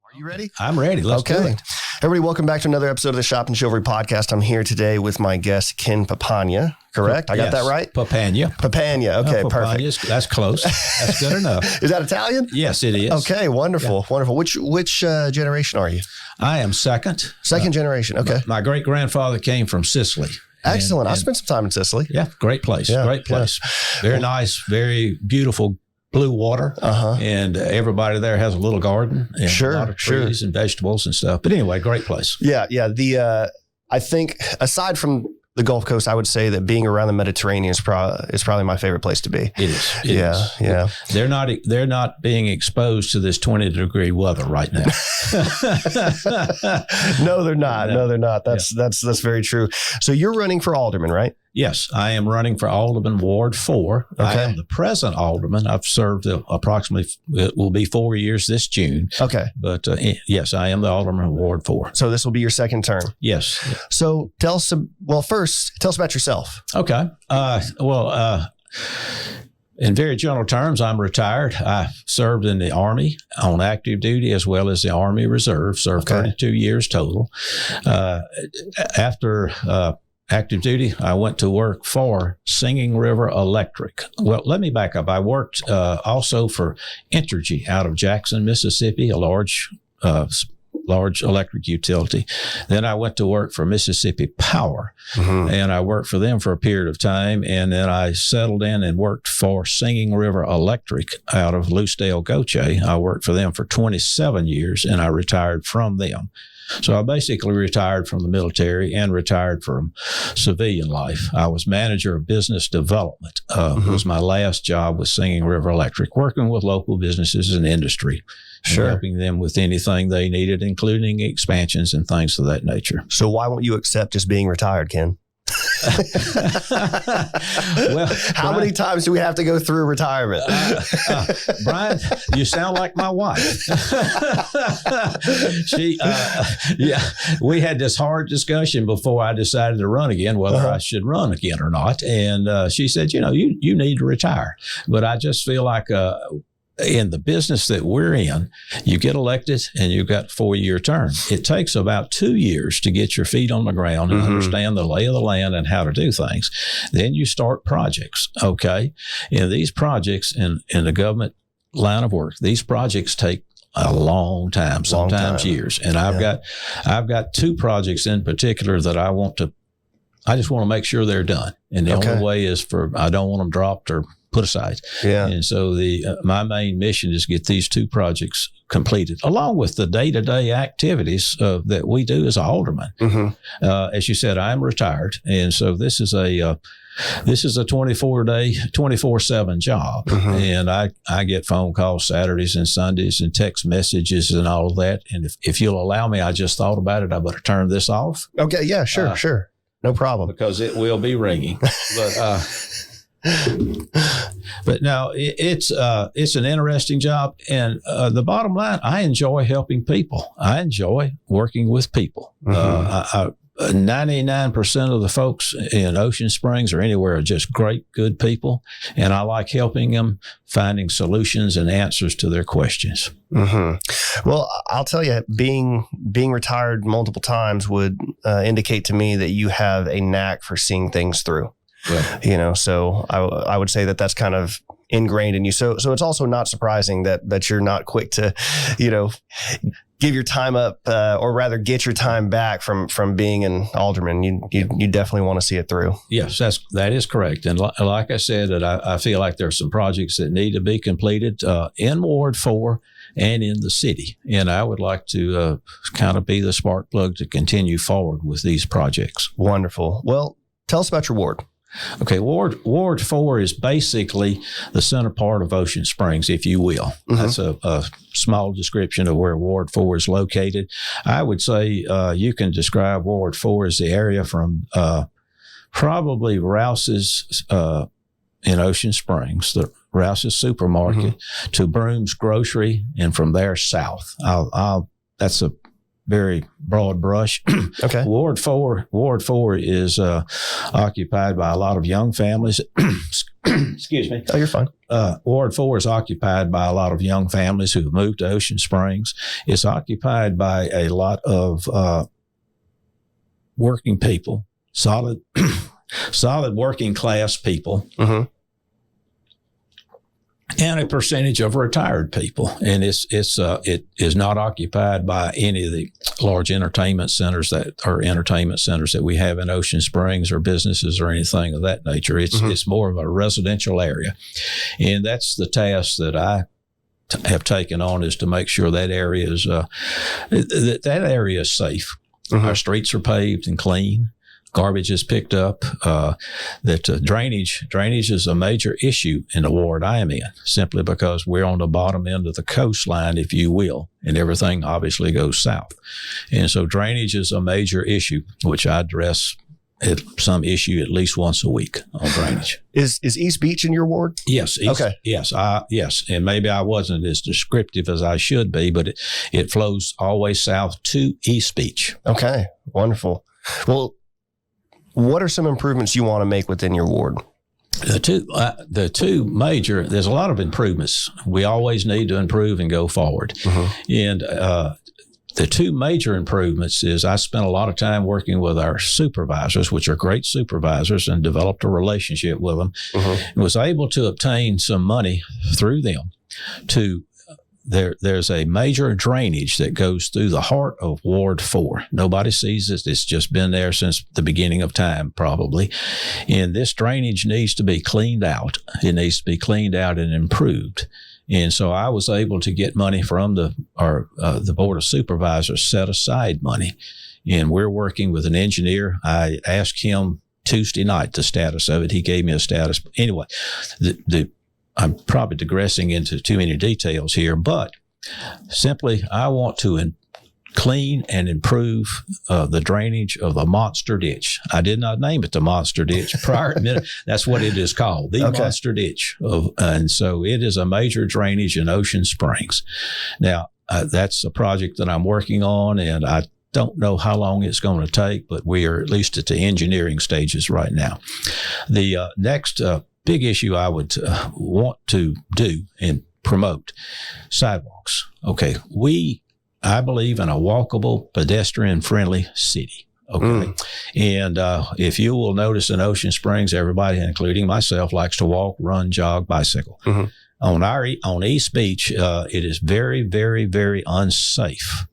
Are you ready? I'm ready. Let's do it. Everybody, welcome back to another episode of the Shop and Chivalry podcast. I'm here today with my guest, Ken Papania. Correct? I got that right? Papania. Okay, perfect. That's close. That's good enough. Is that Italian? Yes, it is. Okay, wonderful, wonderful. Which generation are you? I am second. Second generation. Okay. My great grandfather came from Sicily. Excellent. I spent some time in Sicily. Yeah, great place. Yeah, great place. Yeah. Very nice, very beautiful blue water. And everybody there has a little garden and a lot of trees and vegetables and stuff. But anyway, great place. Yeah. I think aside from the Gulf Coast, I would say that being around the Mediterranean is probably my favorite place to be. It is. It is. Yeah. They're not being exposed to this 20-degree weather right now. No, they're not. No, they're not. That's very true. So you're running for alderman, right? Yes, I am running for Alderman Ward 4. Okay. I am the present alderman. I've served approximately, it will be 4 years this June. Okay. But yes, I am the Alderman of Ward 4. So this will be your second term? Yes. So first, tell us about yourself. Okay. In very general terms, I'm retired. I served in the Army on active duty as well as the Army Reserve, served 32 years total. After active duty, I went to work for Singing River Electric. Well, let me back up. I worked also for Entergy out of Jackson, Mississippi, a large electric utility. Then I went to work for Mississippi Power, and I worked for them for a period of time. And then I settled in and worked for Singing River Electric out of Lucedale, Goche. I worked for them for 27 years, and I retired from them. So I basically retired from the military and retired from civilian life. I was manager of business development. Was my last job with Singing River Electric, working with local businesses and industry, and helping them with anything they needed, including expansions and things of that nature. So why won't you accept just being retired, Ken? Well, how many times do we have to go through retirement? Brian, you sound like my wife. We had this hard discussion before I decided to run again, whether I should run again or not. And she said, you need to retire. But I just feel like in the business that we're in, you get elected and you've got 4-year term. It takes about 2 years to get your feet on the ground and understand the lay of the land and how to do things. Then you start projects, okay? And these projects in the government line of work, these projects take a long time, sometimes years. And I've got 2 projects in particular that I just want to make sure they're done. And the only way is I don't want them dropped or put aside. Yeah. And so my main mission is to get these 2 projects completed, along with the day-to-day activities that we do as an alderman. As you said, I'm retired, and so this is a 24/7 job. And I get phone calls Saturdays and Sundays and text messages and all of that. And if you'll allow me, I just thought about it. I better turn this off. Okay. Yeah, sure. No problem. Because it will be ringing. But no, it's an interesting job. And the bottom line, I enjoy helping people. I enjoy working with people. 99% of the folks in Ocean Springs or anywhere are just great, good people. And I like helping them, finding solutions and answers to their questions. Well, I'll tell you, being retired multiple times would indicate to me that you have a knack for seeing things through. So I would say that that's kind of ingrained in you. So it's also not surprising that you're not quick to, give your time up, or rather get your time back from being an alderman. You definitely want to see it through. Yes, that is correct. And like I said, that I feel like there are some projects that need to be completed in Ward 4 and in the city. And I would like to kind of be the spark plug to continue forward with these projects. Wonderful. Well, tell us about your ward. Okay, Ward 4 is basically the center part of Ocean Springs, if you will. That's a small description of where Ward 4 is located. I would say you can describe Ward 4 as the area from probably Rouse's in Ocean Springs, the Rouse's Supermarket, to Broom's Grocery, and from there south. That's a very broad brush. Okay. Ward 4 is occupied by a lot of young families, excuse me. Oh, you're fine. Ward 4 is occupied by a lot of young families who moved to Ocean Springs. It's occupied by a lot of working people, solid working class people. Mm-hmm. And a percentage of retired people, and it is not occupied by any of the large entertainment centers that we have in Ocean Springs, or businesses or anything of that nature. It's more of a residential area, and that's the task that I have taken on, is to make sure that area is that area is safe. Mm-hmm. Our streets are paved and clean. Garbage is picked up. Drainage is a major issue in the ward I am in, simply because we're on the bottom end of the coastline, if you will, and everything obviously goes south. And so drainage is a major issue, which I address some issue at least once a week on drainage. Is East Beach in your ward? Yes. Okay. Yes. Yes. And maybe I wasn't as descriptive as I should be, but it flows always south to East Beach. Okay. Wonderful. Well, what are some improvements you want to make within your ward? The two major, there's a lot of improvements. We always need to improve and go forward. Mm-hmm. And the two major improvements is I spent a lot of time working with our supervisors, which are great supervisors, and developed a relationship with them, mm-hmm. and was able to obtain some money through them to There's a major drainage that goes through the heart of Ward 4. Nobody sees it. It's just been there since the beginning of time, probably. And this drainage needs to be cleaned out. It needs to be cleaned out and improved. And so I was able to get money from the Board of Supervisors, set aside money. And we're working with an engineer. I asked him Tuesday night the status of it. He gave me a status. Anyway, I'm probably digressing into too many details here, but simply I want to clean and improve the drainage of the monster ditch. I did not name it the monster ditch prior. That's what it is called, the monster ditch. And so it is a major drainage in Ocean Springs. Now, that's a project that I'm working on, and I don't know how long it's going to take, but we are at least at the engineering stages right now. The next big issue I would want to do and promote, sidewalks. Okay, I believe in a walkable, pedestrian-friendly city. Okay, and if you will notice in Ocean Springs, everybody, including myself, likes to walk, run, jog, bicycle. Mm-hmm. On East Beach, it is very, very, very unsafe,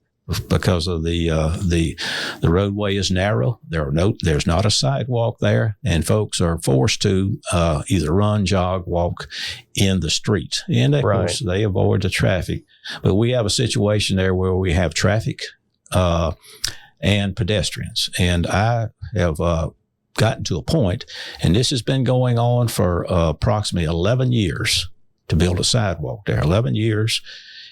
because of the roadway is narrow. There's not a sidewalk there, and folks are forced to either run, jog, walk in the street. And of course, they avoid the traffic. But we have a situation there where we have traffic and pedestrians. And I have gotten to a point, and this has been going on for approximately 11 years, to build a sidewalk there. 11 years.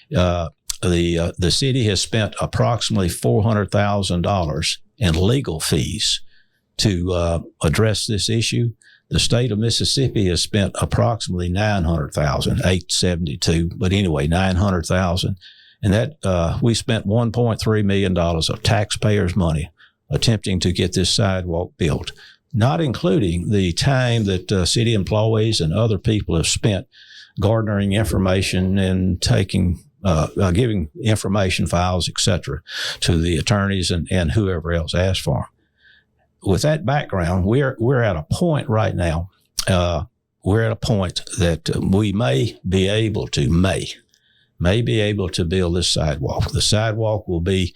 The city has spent approximately $400,000 in legal fees to address this issue. The state of Mississippi has spent approximately $900,000, $872, but anyway, $900,000, and that we spent $1.3 million of taxpayers' money attempting to get this sidewalk built, not including the time that city employees and other people have spent garnering information and giving information files, etc., to the attorneys and whoever else asked for them. With that background, we're at a point right now. We're at a point that we may be able to build this sidewalk. The sidewalk will be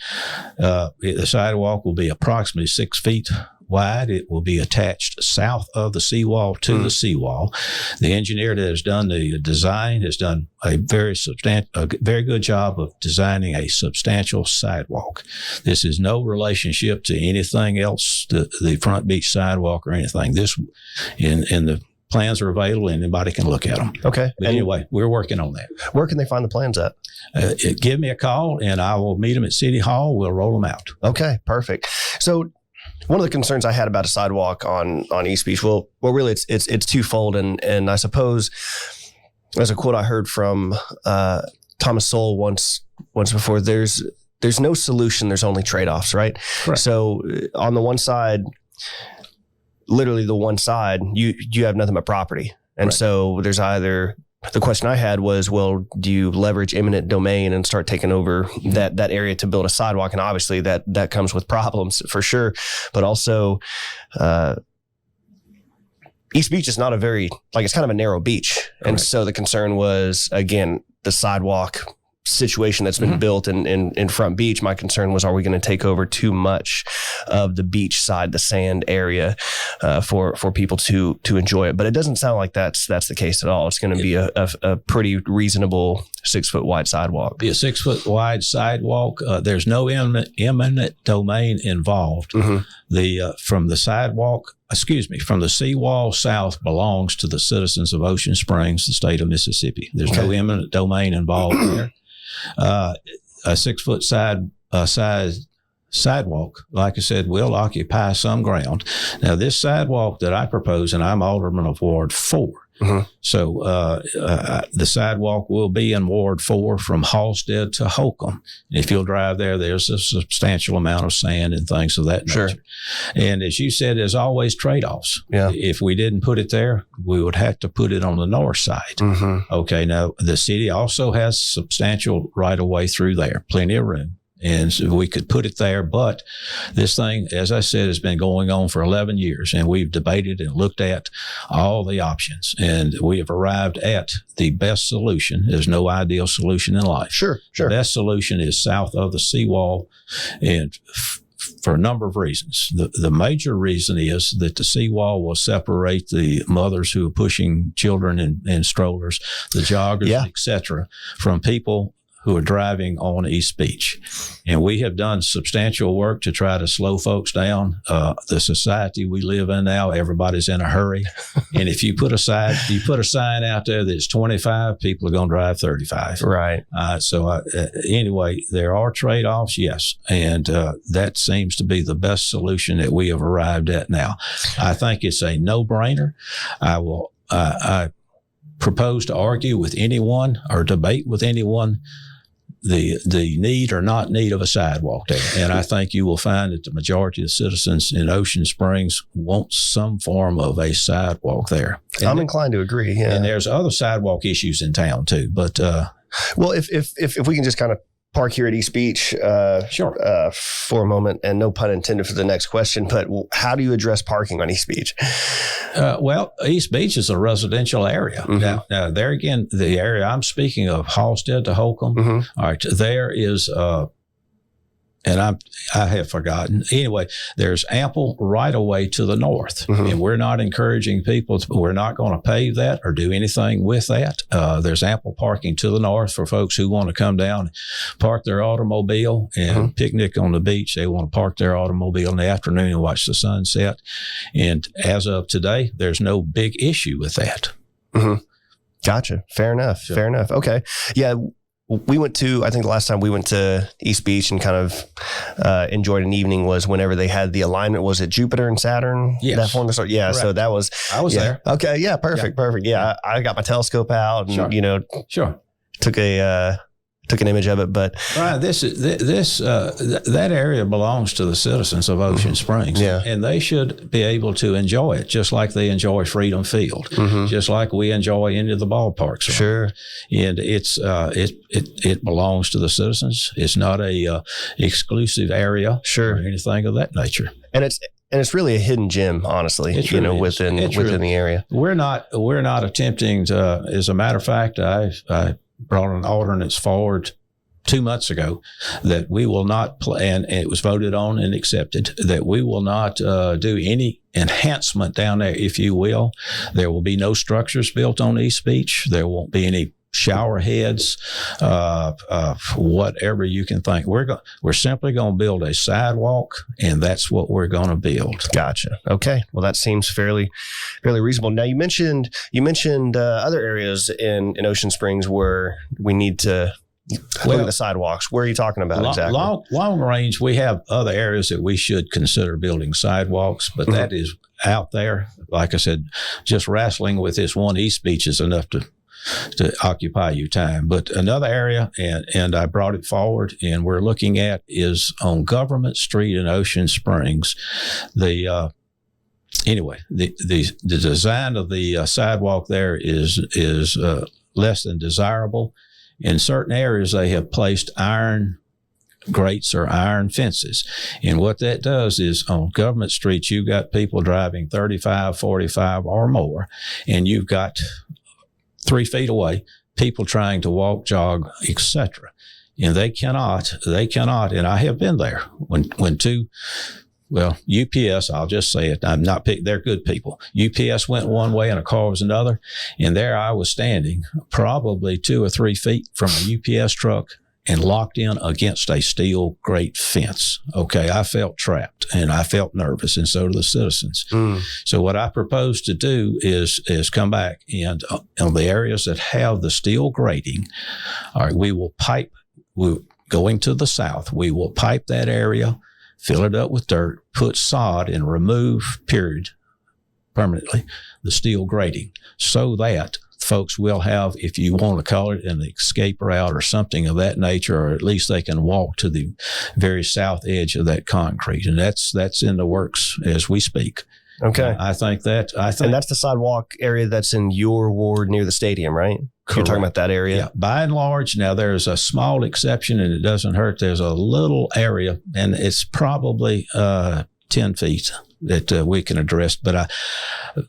approximately 6 feet wide. It will be attached south of the seawall to the seawall. The engineer that has done the design has done a very good job of designing a substantial sidewalk. This is no relationship to anything else, the Front Beach sidewalk or anything. This, and the plans are available, and anybody can look at them. Okay. But anyway, we're working on that. Where can they find the plans at? Give me a call, and I will meet them at City Hall. We'll roll them out. Okay, perfect. So one of the concerns I had about a sidewalk on East Beach, well, really it's twofold, and I suppose there's a quote I heard from Thomas Sowell once before. There's no solution. There's only trade-offs, right? Correct. So on the one side, literally the one side, you have nothing but property. And so there's either, the question I had was, well, do you leverage eminent domain and start taking over that area to build a sidewalk? And obviously that comes with problems for sure. But also, East Beach is not a very, it's kind of a narrow beach. And so the concern was, again, the sidewalk situation that's been built in Front Beach. My concern was, are we going to take over too much of the beach side, the sand area, for people to enjoy it? But it doesn't sound like that's the case at all. It's going to be a pretty reasonable 6 foot wide sidewalk. Be a 6 foot wide sidewalk. There's no eminent domain involved. From the seawall south belongs to the citizens of Ocean Springs, the state of Mississippi. There's no eminent domain involved there. A 6 foot sidewalk, like I said, will occupy some ground. Now, this sidewalk that I propose, and I'm alderman of Ward 4. So the sidewalk will be in Ward 4 from Halstead to Holcomb. If you'll drive there, there's a substantial amount of sand and things of that nature. And as you said, there's always trade-offs. If we didn't put it there, we would have to put it on the north side. Okay, now the city also has substantial right-of-way through there, plenty of room. And so we could put it there, but this thing, as I said, has been going on for 11 years, and we've debated and looked at all the options, and we have arrived at the best solution. There's no ideal solution in life. The best solution is south of the seawall, and for a number of reasons. The major reason is that the seawall will separate the mothers who are pushing children in strollers, the joggers, etc., from people who are driving on East Beach. And we have done substantial work to try to slow folks down. The society we live in now, everybody's in a hurry. And if you put a sign out there that's 25, people are going to drive 35. Anyway, there are trade-offs, yes. And that seems to be the best solution that we have arrived at now. I think it's a no-brainer. I propose to argue with anyone or debate with anyone the need or not need of a sidewalk there. And I think you will find that the majority of the citizens in Ocean Springs want some form of a sidewalk there. And I'm inclined to agree. And there's other sidewalk issues in town too. But well, if we can just kind of park here at East Beach for a moment, and no pun intended for the next question, but how do you address parking on East Beach? Well, East Beach is a residential area. Now, there again, the area I'm speaking of, Halstead to Holcomb, all right, there is and I have forgotten. Anyway, there's ample right-of-way to the north, and we're not encouraging people. We're not going to pave that or do anything with that. There's ample parking to the north for folks who want to come down, park their automobile, and picnic on the beach. They want to park their automobile in the afternoon and watch the sunset. And as of today, there's no big issue with that. Gotcha. Fair enough. Fair enough. Okay. Yeah. We went to, I think the last time we went to East Beach and kind of enjoyed an evening was whenever they had the alignment. Was it Jupiter and Saturn? Yes. That formed the start? Yeah. Correct. So that was. I was there. Okay. Yeah. Perfect. Yeah. I got my telescope out and, took an image of it, but Brian, that area belongs to the citizens of Ocean Springs, and they should be able to enjoy it just like they enjoy Freedom Field, just like we enjoy any of the ballparks. And it belongs to the citizens. It's not a exclusive area or anything of that nature. And it's really a hidden gem, honestly. Within the area. We're not attempting to. As a matter of fact, I brought an ordinance forward 2 months ago that we will not and it was voted on and accepted, that we will not do any enhancement down there, if you will. There will be no structures built on East Beach. There won't be any shower heads, whatever you can think. We're simply going to build a sidewalk, and that's what we're going to build. Gotcha. Okay. Well, that seems fairly reasonable. Now, you mentioned other areas in Ocean Springs where we need to look at the sidewalks. Where are you talking about exactly? Long range, we have other areas that we should consider building sidewalks, but that is out there. Like I said, just wrestling with this one East Beach is enough to occupy your time. But another area, and I brought it forward, and we're looking at is on Government Street in Ocean Springs. The anyway, the design of the sidewalk there is less than desirable. In certain areas, they have placed iron grates or iron fences. And what that does is on government streets, you've got people driving 35, 45 or more, and you've got 3 feet away, people trying to walk, jog, etc. And they cannot, and I have been there when UPS, I'll just say it, I'm not picking, they're good people. UPS went one way and a car was another. And there I was standing probably 2 or 3 feet from a UPS truck and locked in against a steel grate fence. Okay, I felt trapped and I felt nervous, and so do the citizens. So what I propose to do is come back and on the areas that have the steel grating, all right, we're going to the south, we will pipe that area, fill it up with dirt, put sod, and remove, permanently, the steel grating so that folks will have, if you want to call it an escape route or something of that nature, or at least they can walk to the very south edge of that concrete. And that's in the works as we speak. Okay. I think and that's the sidewalk area that's in your ward near the stadium, right? Correct. You're talking about that area? Yeah. By and large, now there's a small exception, and it doesn't hurt. There's a little area, and it's probably 10 feet that we can address, but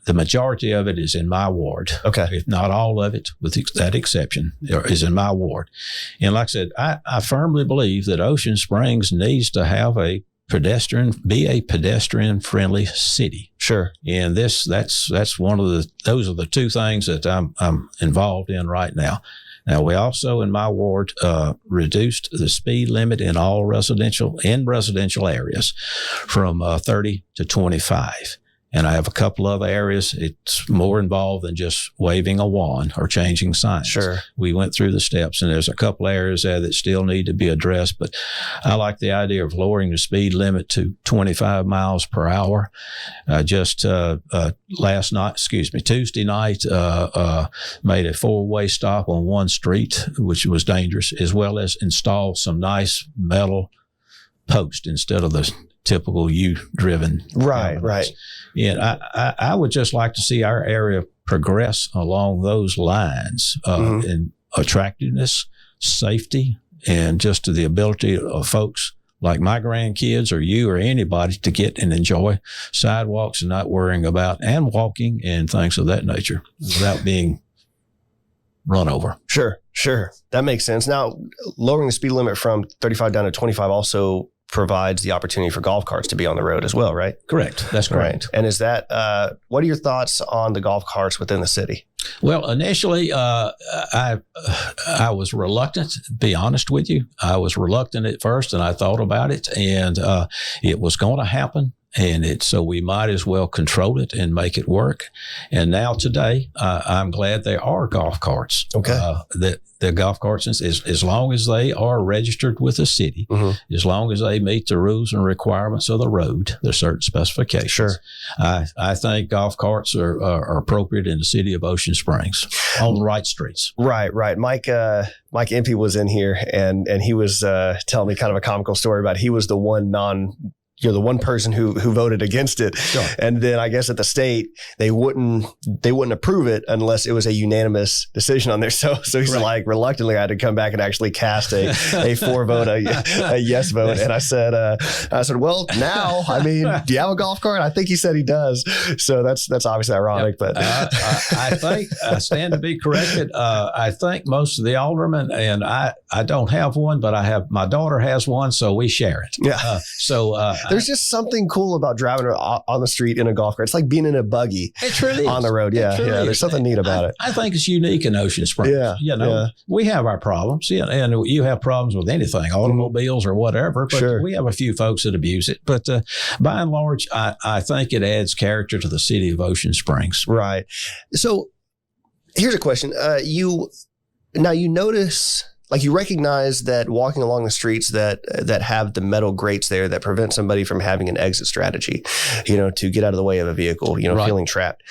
the majority of it is in my ward. Okay. If not all of it, with that exception, is in my ward. And like I said, I firmly believe that Ocean Springs needs to have be a pedestrian-friendly city. Sure. And that's one of those are the 2 things that I'm involved in right now. Now, we also, in my ward, reduced the speed limit in all residential areas from 30 to 25. And I have a couple other areas. It's more involved than just waving a wand or changing signs. Sure. We went through the steps, and there's a couple areas there that still need to be addressed. But I like the idea of lowering the speed limit to 25 miles per hour. Tuesday night, made a 4-way stop on one street, which was dangerous, as well as install some nice metal posts instead of the typical U-driven. Right. Yeah, I would just like to see our area progress along those lines in attractiveness, safety, and just to the ability of folks like my grandkids or you or anybody to get and enjoy sidewalks and not worrying about and walking and things of that nature without being run over. Sure. That makes sense. Now, lowering the speed limit from 35 down to 25 also provides the opportunity for golf carts to be on the road as well, right? Correct. That's correct. Right. And is that, what are your thoughts on the golf carts within the city? Well, initially, I was reluctant, to be honest with you. I was reluctant at first, and I thought about it, and it was going to happen. And so we might as well control it and make it work. And now today, I'm glad there are golf carts. Okay. The golf carts, as long as they are registered with the city, as long as they meet the rules and requirements of the road, there's certain specifications. Sure. I think golf carts are appropriate in the city of Ocean Springs on the right streets. Right. Mike Impey was in here, and he was telling me kind of a comical story about he was the one you're the one person who voted against it. Sure. And then I guess at the state, they wouldn't approve it unless it was a unanimous decision on there. So he's like, reluctantly, I had to come back and actually cast a 4-vote, a yes vote. And I said, well, now, I mean, do you have a golf cart? I think he said he does. So that's obviously ironic, but I think I stand to be corrected. I think most of the aldermen, and I don't have one, but my daughter has one, so we share it. Yeah. There's just something cool about driving on the street in a golf cart. It's like being in a buggy on the road. Yeah, there's something neat about it. I think it's unique in Ocean Springs. We have our problems. Yeah, and you have problems with anything, automobiles or whatever. But we have a few folks that abuse it. But by and large, I think it adds character to the city of Ocean Springs. Right. So here's a question. You notice. Like you recognize that walking along the streets that have the metal grates there that prevent somebody from having an exit strategy, to get out of the way of a vehicle, feeling trapped.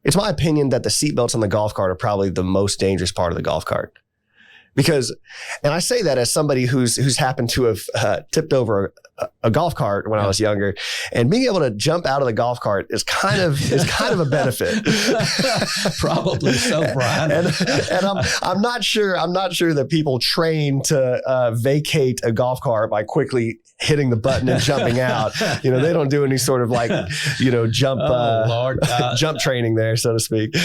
It's my opinion that the seatbelts on the golf cart are probably the most dangerous part of the golf cart. Because, and I say that as somebody who's happened to have tipped over a golf cart when I was younger, and being able to jump out of the golf cart is kind of a benefit. Probably so, Brian. and I'm not sure that people train to vacate a golf cart by quickly hitting the button and jumping out. They don't do any sort of jump jump training there, so to speak.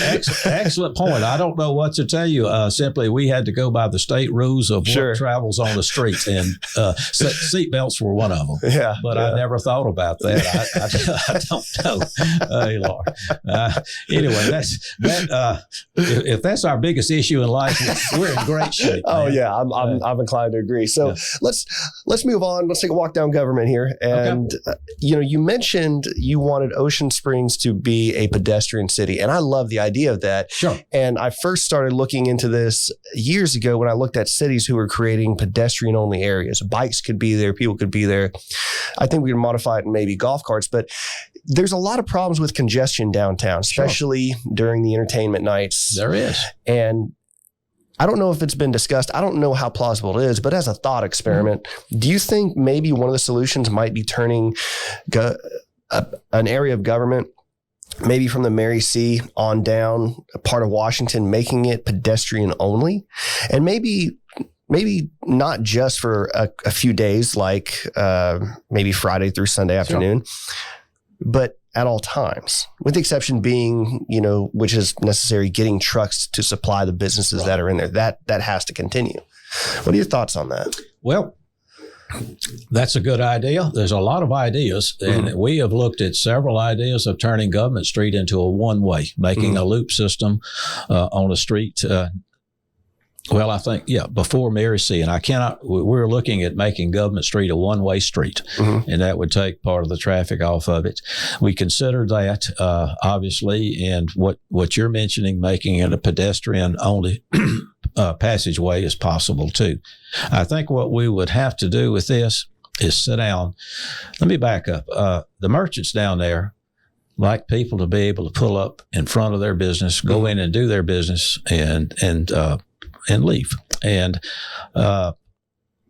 Excellent point. I don't know what to tell you. Simply, we had to go by the state rules of what travels on the streets, and seat belts were one of them. Yeah, but I never thought about that. I don't know. Hey, Lord. Anyway, if that's our biggest issue in life, we're in great shape. Oh yeah, I'm inclined to agree. So let's move on. Let's take a walk down government here. And you mentioned you wanted Ocean Springs to be a pedestrian city, and I love the idea of that. Sure. And I first started looking into this years ago when I looked at cities who were creating pedestrian only areas. Bikes could be there, people could be there. I think we can modify it in maybe golf carts, but there's a lot of problems with congestion downtown, especially during the entertainment nights. There is. And I don't know if it's been discussed. I don't know how plausible it is, but as a thought experiment, do you think maybe one of the solutions might be turning an area of government, maybe from the Mary C on down, a part of Washington, making it pedestrian only? And maybe not just for a few days, like maybe Friday through Sunday afternoon, but at all times, with the exception being, which is necessary, getting trucks to supply the businesses that are in there. That has to continue. What are your thoughts on that? Well, that's a good idea. There's a lot of ideas, and we have looked at several ideas of turning Government Street into a one-way, making a loop system on a street. Well, I think, before Mary C. And we're looking at making Government Street a one-way street, and that would take part of the traffic off of it. We considered that, obviously, and what you're mentioning, making it a pedestrian-only passageway is possible, too. I think what we would have to do with this is sit down. Let me back up. The merchants down there like people to be able to pull up in front of their business, go in and do their business, and leave. And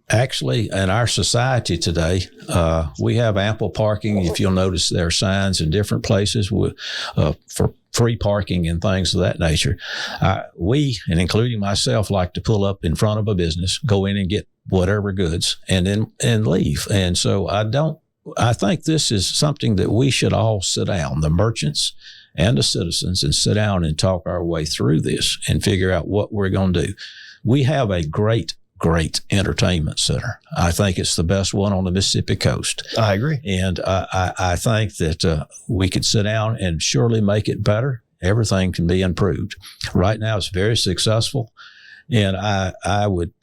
actually, in our society today, we have ample parking. If you'll notice, there are signs in different places for free parking and things of that nature. We, and including myself, like to pull up in front of a business, go in and get whatever goods, and then leave. And so I think this is something that we should all sit down, the merchants and the citizens, and sit down and talk our way through this and figure out what we're going to do. We have a great entertainment center. I think it's the best one on the Mississippi coast. I agree. And I think that we could sit down and surely make it better. Everything can be improved. Right now, it's very successful. And I would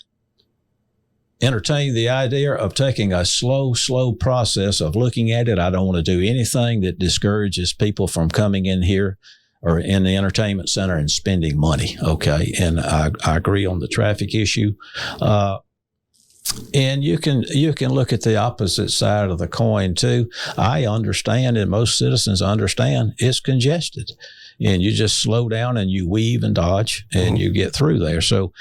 entertain the idea of taking a slow process of looking at it. I don't want to do anything that discourages people from coming in here or in the entertainment center and spending money. Okay. And I agree on the traffic issue. And you can look at the opposite side of the coin too. I understand, and most citizens understand, it's congested. And you just slow down and you weave and dodge and you get through there. So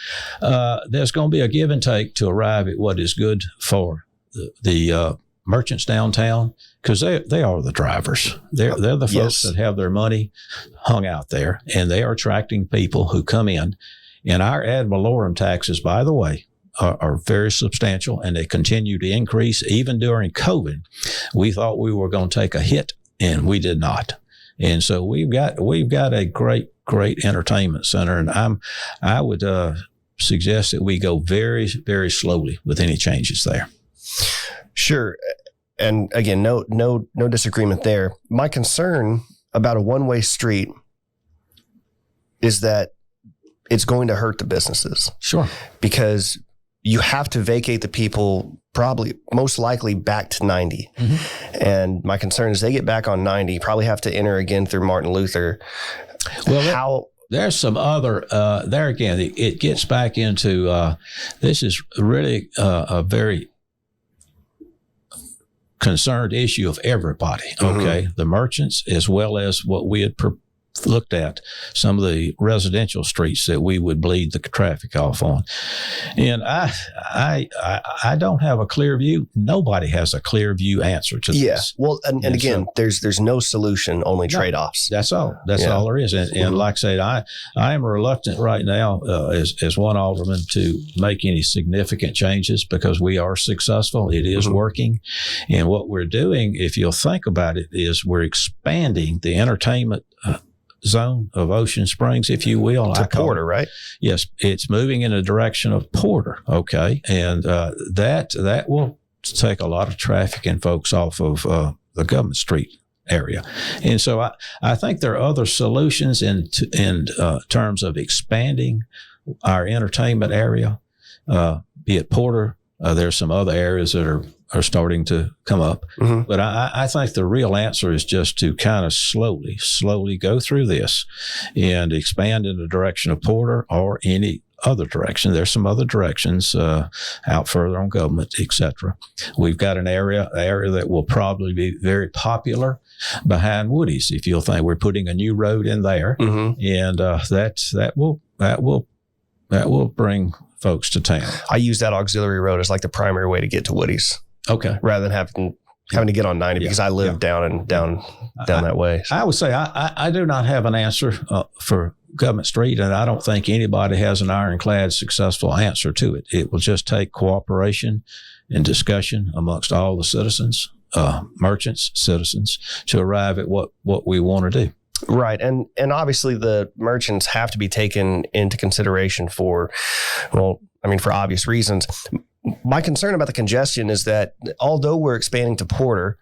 there's going to be a give and take to arrive at what is good for the merchants downtown, because they are the drivers. They're the folks that have their money hung out there, and they are attracting people who come in. And our ad valorem taxes, by the way, are very substantial, and they continue to increase. Even during COVID, we thought we were going to take a hit, and we did not. And so we've got a great entertainment center, and I would suggest that we go very, very slowly with any changes there. Sure. And again, no disagreement there. My concern about a one-way street is that it's going to hurt the businesses. Sure. Because you have to vacate the people probably most likely back to 90. And my concern is they get back on 90, probably have to enter again through Martin Luther. Well, there's some other, there again, it gets back into, this is really a very concerned issue of everybody. Okay. The merchants, as well as what we had looked at some of the residential streets that we would bleed the traffic off on. And I don't have a clear view. Nobody has a clear view answer to this. Yeah. Well, and again, so, there's no solution, only trade-offs. That's all. That's all there is. And like I said, I am reluctant right now as one alderman to make any significant changes because we are successful. It is working. And what we're doing, if you'll think about it, is we're expanding the entertainment zone of Ocean Springs, if you will. To Porter, right? Yes, it's moving in the direction of Porter. Okay, and that will take a lot of traffic and folks off of the Government Street area. And so I think there are other solutions in terms of expanding our entertainment area, be it Porter. There's some other areas that are starting to come up. But I think the real answer is just to kind of slowly go through this and expand in the direction of Porter or any other direction. There's some other directions out further on Government, etc. We've got an area that will probably be very popular behind Woody's. If you'll think we're putting a new road in there, and that will bring folks to town. I use that auxiliary road as like the primary way to get to Woody's. Okay. Rather than having to get on 90 because I live down that way. I would say I do not have an answer for Government Street, and I don't think anybody has an ironclad successful answer to it. It will just take cooperation and discussion amongst all the citizens, merchants, citizens, to arrive at what we want to do. Right. And obviously the merchants have to be taken into consideration for obvious reasons. My concern about the congestion is that although we're expanding to Porter,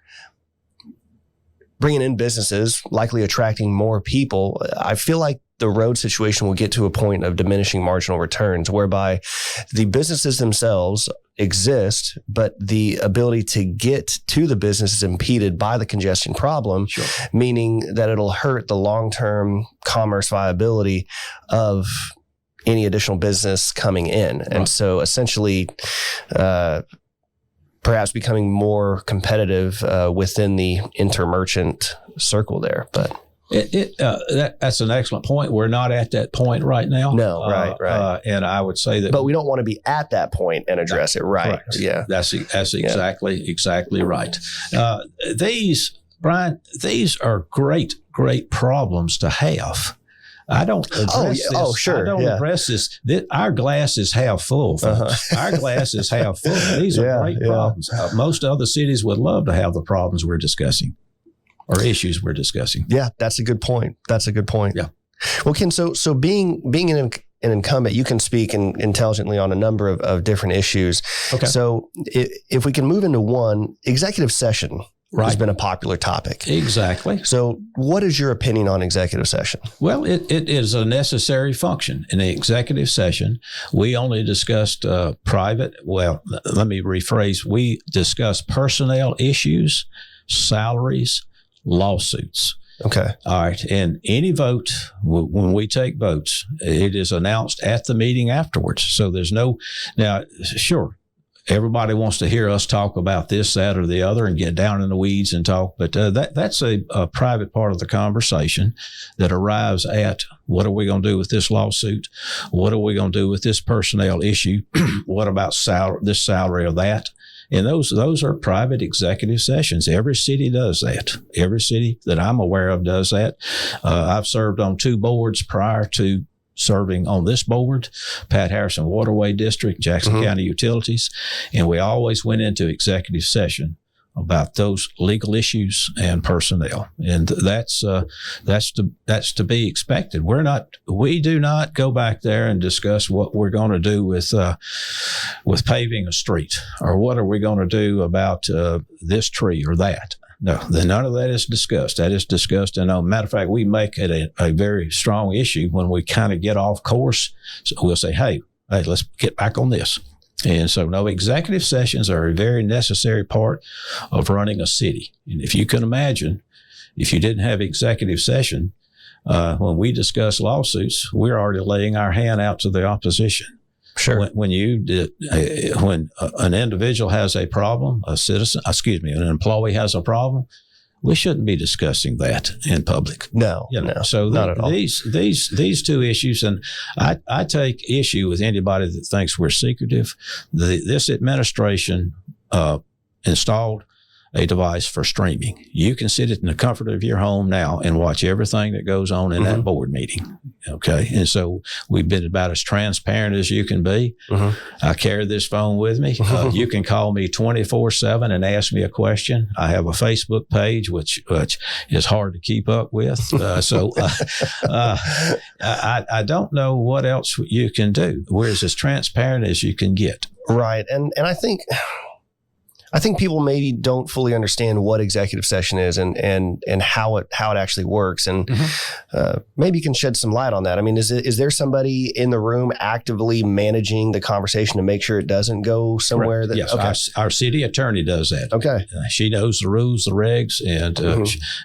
bringing in businesses, likely attracting more people, I feel like the road situation will get to a point of diminishing marginal returns whereby the businesses themselves exist, but the ability to get to the business is impeded by the congestion problem, meaning that it'll hurt the long-term commerce viability of any additional business coming in. And so essentially, perhaps becoming more competitive within the intermerchant circle there. But that's an excellent point. We're not at that point right now. No, right. And I would say that, but we don't want to be at that point and address it. Right. Correct. Yeah. That's exactly right. Brian, these are great problems to have. I don't address this. Oh, sure. I don't address this. Our glass is half full, folks. Our glass is half full. These are great problems. Most other cities would love to have the problems we're discussing or issues we're discussing. Yeah, that's a good point. Yeah. Well, Ken, so being an incumbent, you can speak intelligently on a number of different issues. Okay. So if we can move into one, executive session. Has been a popular topic. Exactly. So what is your opinion on executive session? Well, it is a necessary function. In the executive session, we only discussed let me rephrase. We discussed personnel issues, salaries, lawsuits. Okay. All right. And any vote, when we take votes, it is announced at the meeting afterwards. So there's sure. Everybody wants to hear us talk about this, that, or the other and get down in the weeds and talk. But that's a private part of the conversation that arrives at what are we going to do with this lawsuit? What are we going to do with this personnel issue? What about this salary or that? And those are private executive sessions. Every city does that. Every city that I'm aware of does that. I've served on 2 boards prior to serving on this board, Pat Harrison Waterway District, Jackson County Utilities, and we always went into executive session about those legal issues and personnel, and that's to be expected. We do not go back there and discuss what we're going to do with paving a street or what are we going to do about this tree or that. No, none of that is discussed. That is discussed. And matter of fact, we make it a very strong issue when we kind of get off course. So we'll say, hey, let's get back on this. And so, executive sessions are a very necessary part of running a city. And if you can imagine, if you didn't have executive session, when we discuss lawsuits, we're already laying our hand out to the opposition. Sure. When an individual has a problem, an employee has a problem, we shouldn't be discussing that in public. No, no. So not at all. These two issues, and I take issue with anybody that thinks we're secretive. This administration installed a device for streaming. You can sit in the comfort of your home now and watch everything that goes on in that board meeting. Okay. And so we've been about as transparent as you can be. I carry this phone with me. You can call me 24/7 and ask me a question. I have a Facebook page, which is hard to keep up with. I don't know what else you can do. We're as transparent as you can get. Right. And I think people maybe don't fully understand what executive session is and how it actually works, and maybe you can shed some light on that. I mean, is there somebody in the room actively managing the conversation to make sure it doesn't go somewhere? Correct. Yes, okay. Our city attorney does that. Okay, she knows the rules, the regs, and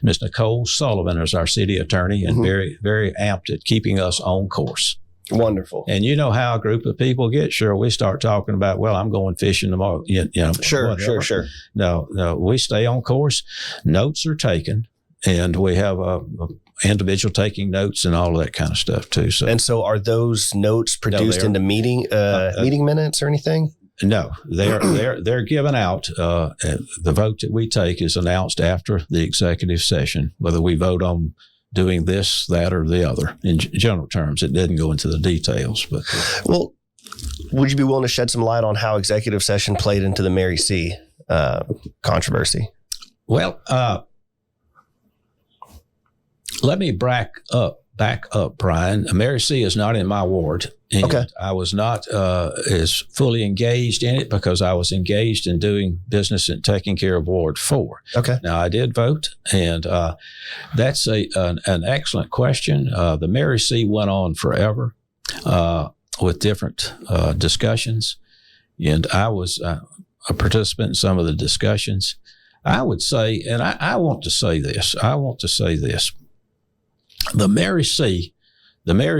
Ms. Nicole Sullivan is our city attorney, and very, very apt at keeping us on course. Wonderful. And you know how a group of people get. Sure, we start talking about, well, I'm going fishing tomorrow. Sure. No, we stay on course. Notes are taken, and we have a individual taking notes and all of that kind of stuff too. So are those notes produced into meeting minutes or anything? No, they're given out. The vote that we take is announced after the executive session, whether we vote on doing this, that, or the other. In general terms, it didn't go into the details. But well, would you be willing to shed some light on how executive session played into the Mary C. Controversy? Well, let me back up, Brian. Mary C. is not in my ward. And okay. I was not as fully engaged in it because I was engaged in doing business and taking care of Ward 4. Okay. Now, I did vote, and that's an excellent question. The Mary C. went on forever with different discussions, and I was a participant in some of the discussions. I would say, and I want to say this, the Mary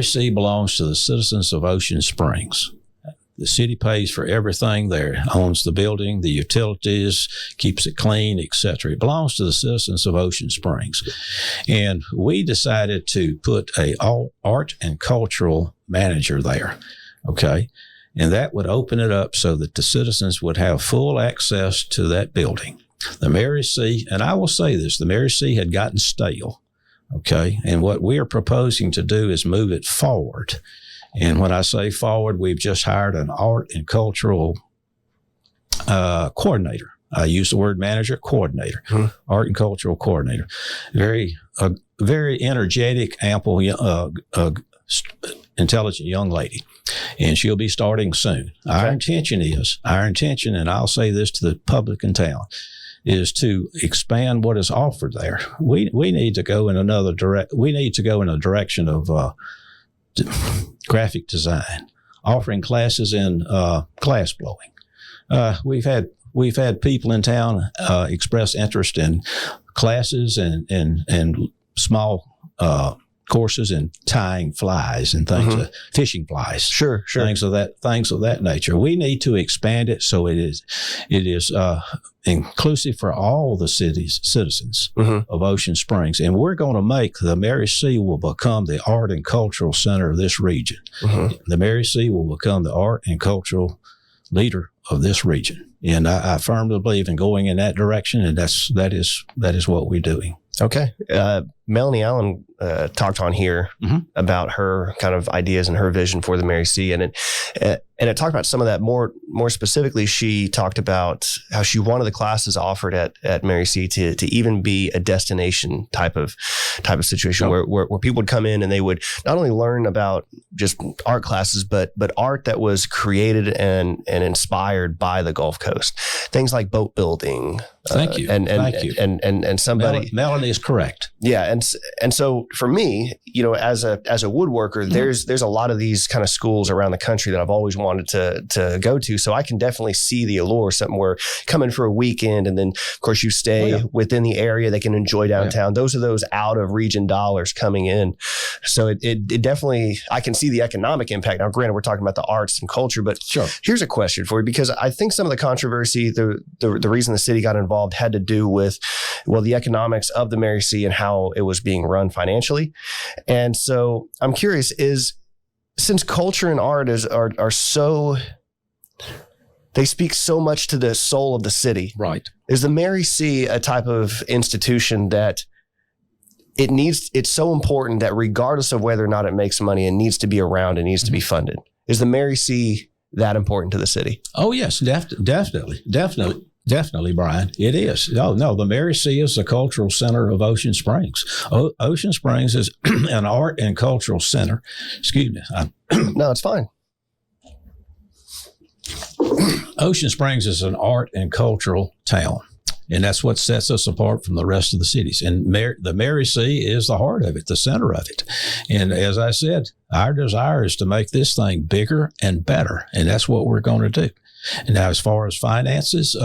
C. belongs to the citizens of Ocean Springs. The city pays for everything there, owns the building, the utilities, keeps it clean, etc. It belongs to the citizens of Ocean Springs. And we decided to put a art and cultural manager there, okay? And that would open it up so that the citizens would have full access to that building. The Mary C., and I will say this, the Mary C. had gotten stale. Okay. And what we are proposing to do is move it forward. And when I say forward, we've just hired an art and cultural coordinator. I use the word manager, coordinator, art and cultural coordinator. Very energetic, ample, intelligent young lady. And she'll be starting soon. Okay. Our intention, and I'll say this to the public in town, is to expand what is offered there. We need to go in another we need to go in a direction of graphic design, offering classes in glass blowing. We've had people in town express interest in classes and small courses in tying flies and things, fishing flies, sure, things of that nature. We need to expand it so it is inclusive for all the city's citizens of Ocean Springs, and we're going to make the Mary C. will become the art and cultural center of this region. The Mary C. will become the art and cultural leader of this region, and I firmly believe in going in that direction, and that is what we're doing. Okay. Melanie Allen talked on here about her kind of ideas and her vision for the Mary C. And it talked about some of that more specifically. She talked about how she wanted the classes offered at Mary C. to even be a destination type of situation where people would come in and they would not only learn about just art classes, but art that was created and inspired by the Gulf Coast. Things like boat building. Thank you. And somebody. Melanie is correct. Yeah. and so for me, as a woodworker, there's a lot of these kind of schools around the country that I've always wanted to go to. So I can definitely see the allure, something where coming for a weekend, and then of course you stay within the area, they can enjoy downtown. Those are those out of region dollars coming in. So it definitely, I can see the economic impact. Now, granted, we're talking about the arts and culture, but here's a question for you, because I think some of the controversy, the reason the city got involved had to do with, the economics of the Mary C and how it was being run financially. And so I'm curious, since culture and art are so, they speak so much to the soul of the city. Right. Is the Mary C a type of institution that it's so important that regardless of whether or not it makes money, it needs to be around and needs to be funded? Is the Mary C that important to the city? Oh, yes, definitely, Brian. It is. Oh, no, the Mary C is the cultural center of Ocean Springs. Ocean Springs is an art and cultural center. Excuse me. No, it's fine. Ocean Springs is an art and cultural town. And that's what sets us apart from the rest of the cities. And the Mary C is the heart of it, the center of it. And as I said, our desire is to make this thing bigger and better. And that's what we're going to do. And now, as far as finances,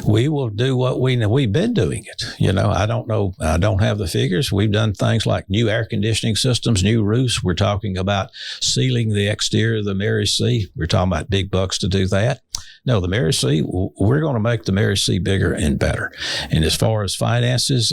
we will do what we've been doing it. I don't know. I don't have the figures. We've done things like new air conditioning systems, new roofs. We're talking about sealing the exterior of the Mary C. We're talking about big bucks to do that. No, the Mary C, we're going to make the Mary C bigger and better. And as far as finances,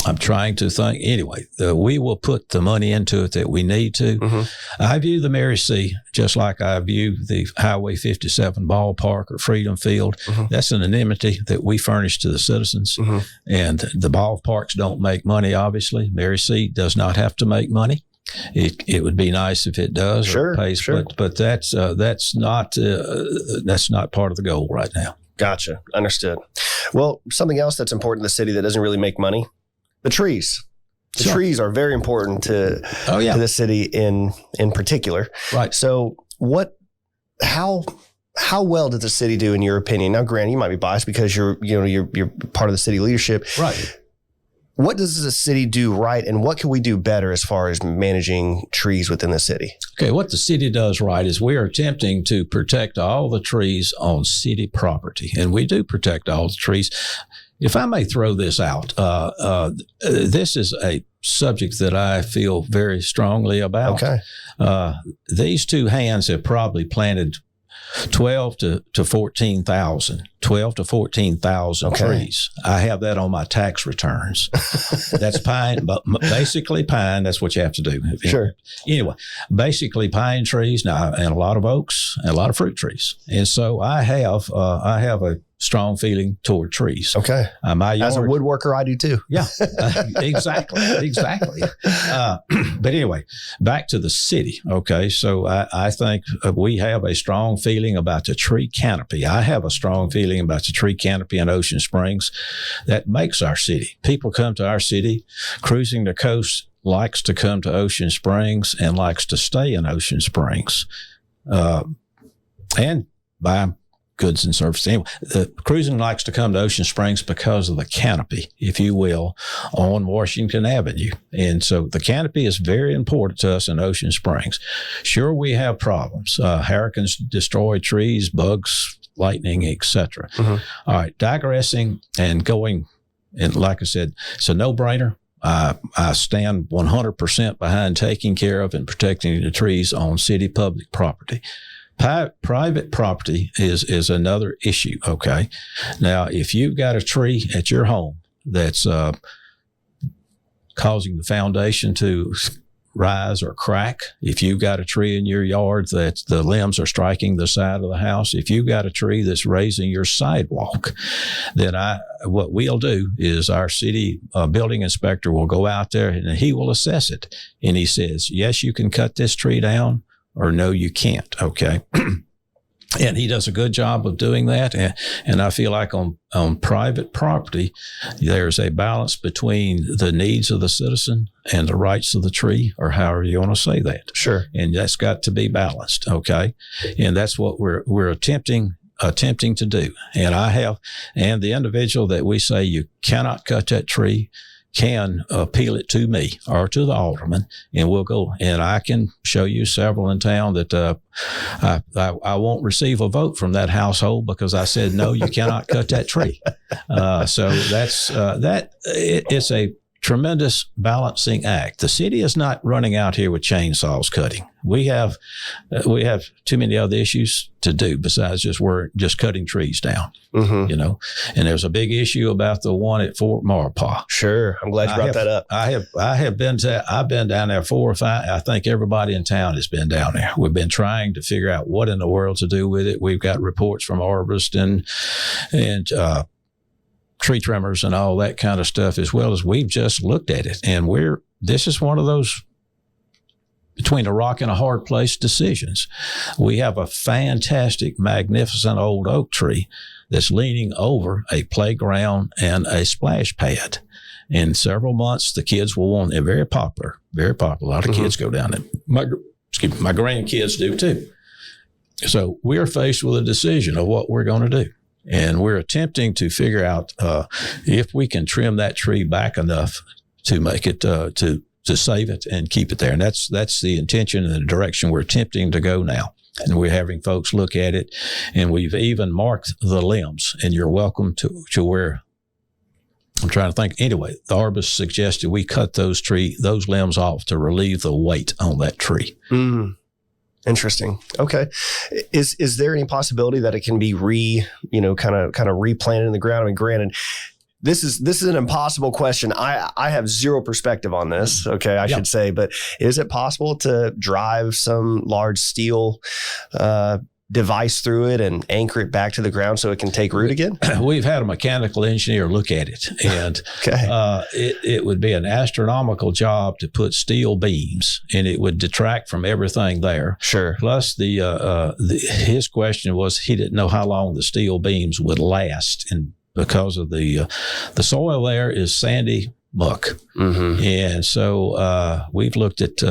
I'm trying to think. Anyway, we will put the money into it that we need to. Mm-hmm. I view the Mary C just like I view the Highway 57 ballpark or Freedom Field. Mm-hmm. That's an amenity that we furnish to the citizens. Mm-hmm. And the ballparks don't make money, obviously. Mary C does not have to make money. It would be nice if it does. Sure, or pays, sure. But that's not part of the goal right now. Gotcha. Understood. Well, something else that's important to the city that doesn't really make money, the trees. The trees are very important to the city in particular. Right. So how well did the city do in your opinion? Now, granted, you might be biased because you're part of the city leadership. Right. What does the city do right, and what can we do better as far as managing trees within the city? Okay, what the city does right is we are attempting to protect all the trees on city property, and we do protect all the trees. If I may throw this out, this is a subject that I feel very strongly about. Okay. These two hands have probably planted 12 to 14,000 trees. I have that on my tax returns. That's pine, but basically pine. That's what you have to do. Sure. Anyway, basically pine trees now, and a lot of oaks and a lot of fruit trees. And so I have a strong feeling toward trees. Okay. My yard, as a woodworker, I do too. Yeah, exactly. But anyway, back to the city. Okay. So I think we have a strong feeling about the tree canopy. I have a strong feeling about the tree canopy in Ocean Springs that makes our city. People come to our city, cruising the coast likes to come to Ocean Springs and likes to stay in Ocean Springs and buy goods and services. Anyway, cruising likes to come to Ocean Springs because of the canopy, if you will, on Washington Avenue. And so the canopy is very important to us in Ocean Springs. Sure, we have problems. Hurricanes destroy trees, bugs, lightning, etc. Mm-hmm. All right, digressing and going, and like I said, it's a no-brainer. I stand 100% behind taking care of and protecting the trees on city public property. Private property is another issue, okay? Now, if you've got a tree at your home that's causing the foundation to rise or crack, if you've got a tree in your yard that the limbs are striking the side of the house, if you've got a tree that's raising your sidewalk, then what we'll do is our city building inspector will go out there and he will assess it. And he says, yes, you can cut this tree down, or no, you can't, okay? And he does a good job of doing that. And I feel like on private property, there's a balance between the needs of the citizen and the rights of the tree, or however you want to say that. Sure. And that's got to be balanced, okay? And that's what we're attempting to do. And the individual that we say you cannot cut that tree, can appeal it to me or to the alderman, and we'll go. And I can show you several in town that I won't receive a vote from that household because I said, no, you cannot cut that tree. So that's it's a tremendous balancing act. The city is not running out here with chainsaws cutting. We have too many other issues to do besides just cutting trees down. Mm-hmm. And there's a big issue about the one at Fort Maurepas. Sure, I'm glad you brought that up. I've been down there 4 or 5. I think everybody in town has been down there. We've been trying to figure out what in the world to do with it. We've got reports from arborists and tree trimmers and all that kind of stuff, as well as we've just looked at it. And this is one of those between a rock and a hard place decisions. We have a fantastic, magnificent old oak tree that's leaning over a playground and a splash pad. In several months, the kids will want, they're very popular, very popular. A lot of kids go down there. My grandkids do too. So we're faced with a decision of what we're going to do. And we're attempting to figure out if we can trim that tree back enough to make it to save it and keep it there. And that's the intention and the direction we're attempting to go now. And we're having folks look at it, and we've even marked the limbs. And you're welcome to where. I'm trying to think. Anyway, the arborist suggested we cut those limbs off to relieve the weight on that tree. Mm. Interesting. Okay. Is there any possibility that it can be kind of replanted in the ground? I mean, granted, this is an impossible question. I have zero perspective on this. Okay. I should say, but is it possible to drive some large steel, device through it and anchor it back to the ground so it can take root again? We've had a mechanical engineer look at it, and it would be an astronomical job to put steel beams, and it would detract from everything there. Sure. Plus, his question was he didn't know how long the steel beams would last, and because of the soil there is sandy muck. Mm-hmm. And so we've looked at,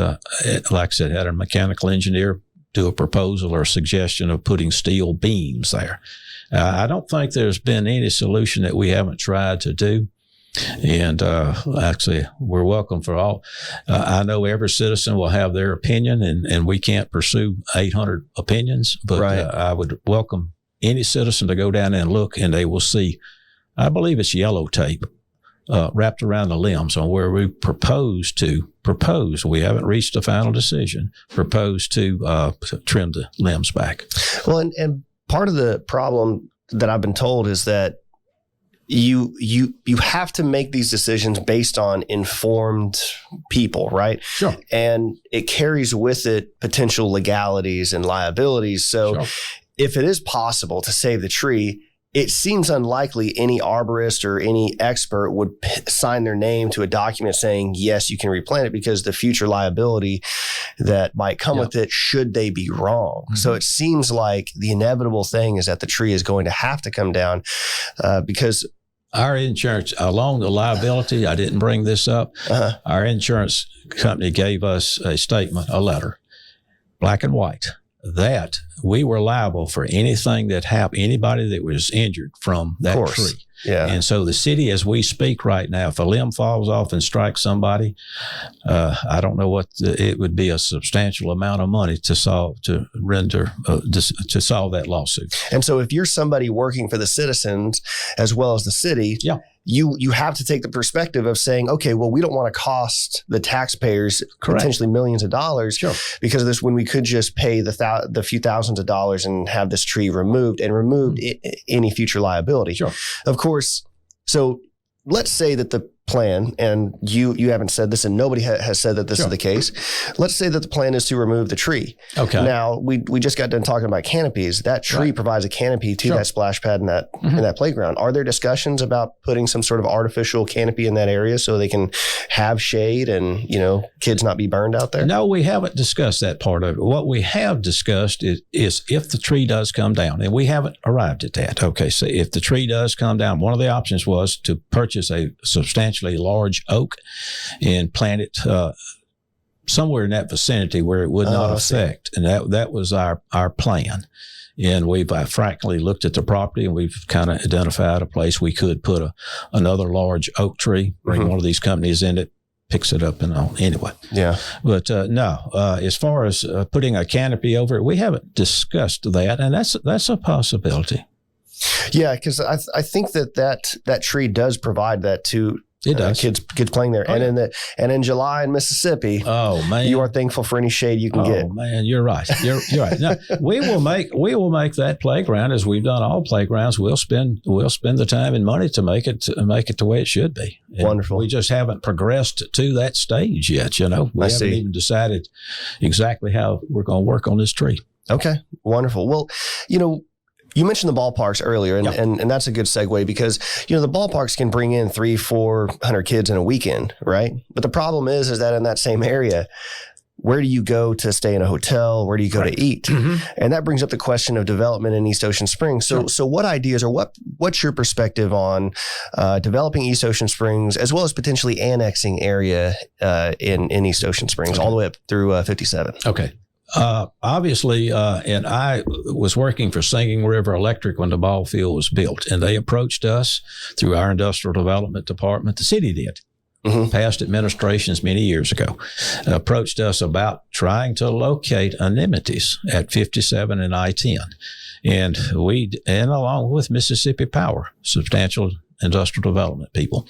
like I said, had a mechanical engineer do a proposal or a suggestion of putting steel beams there. I don't think there's been any solution that we haven't tried to do. And actually, we're welcome for all. I know every citizen will have their opinion, and we can't pursue 800 opinions, but I would welcome any citizen to go down and look, and they will see, I believe it's yellow tape wrapped around the limbs on where we propose, we haven't reached a final decision, propose to trim the limbs back. Well, and part of the problem that I've been told is that you have to make these decisions based on informed people, right? Sure. And it carries with it potential legalities and liabilities. So if it is possible to save the tree, it seems unlikely any arborist or any expert would sign their name to a document saying, yes, you can replant it, because the future liability that might come with it should they be wrong. Mm-hmm. So it seems like the inevitable thing is that the tree is going to have to come down because our insurance, along the liability, I didn't bring this up, our insurance company gave us a statement, a letter, black and white, that we were liable for anything that happened, anybody that was injured from that tree. Yeah. And so the city, as we speak right now, if a limb falls off and strikes somebody, I don't know what it would be, a substantial amount of money to solve that lawsuit. And so if you're somebody working for the citizens as well as the city, you have to take the perspective of saying, okay, well, we don't want to cost the taxpayers potentially millions of dollars because of this, when we could just pay the few thousands of dollars and have this tree removed any future liability. Sure. Of course. So let's say that the plan, and you haven't said this and nobody has said that this is the case. Let's say that the plan is to remove the tree. Okay. Now, we just got done talking about canopies. That tree provides a canopy to that splash pad in that playground. Are there discussions about putting some sort of artificial canopy in that area so they can have shade and, kids not be burned out there? No, we haven't discussed that part of it. What we have discussed is if the tree does come down, and we haven't arrived at that. Okay, so if the tree does come down, one of the options was to purchase a substantially large oak and plant it somewhere in that vicinity where it would not affect. And that was our plan. And we've frankly looked at the property, and we've kind of identified a place we could put another large oak tree, bring one of these companies in it, picks it up and all. Anyway. Yeah. But no, as far as putting a canopy over it, we haven't discussed that, and that's a possibility. Yeah, because I think that tree does provide that to it does. Kids playing there. And in July in Mississippi, oh man, you are thankful for any shade you can get. Oh man, you're right. You're right. Now, we will make that playground, as we've done all playgrounds. We'll spend the time and money to make it the way it should be. And wonderful. We just haven't progressed to that stage yet. We haven't even decided exactly how we're going to work on this tree. Okay, wonderful. Well, you mentioned the ballparks earlier, and that's a good segue because, the ballparks can bring in 300-400 kids in a weekend, right? But the problem is that in that same area, where do you go to stay in a hotel? Where do you go to eat? Mm-hmm. And that brings up the question of development in East Ocean Springs. So what ideas, or what's your perspective on developing East Ocean Springs, as well as potentially annexing area in East Ocean Springs, all the way up through 57? Okay. Obviously, and I was working for Singing River Electric when the ball field was built, and they approached us through our industrial development department. The city did. Mm-hmm. Past administrations many years ago approached us about trying to locate amenities at 57 and I-10. And along with Mississippi Power, substantial industrial development people,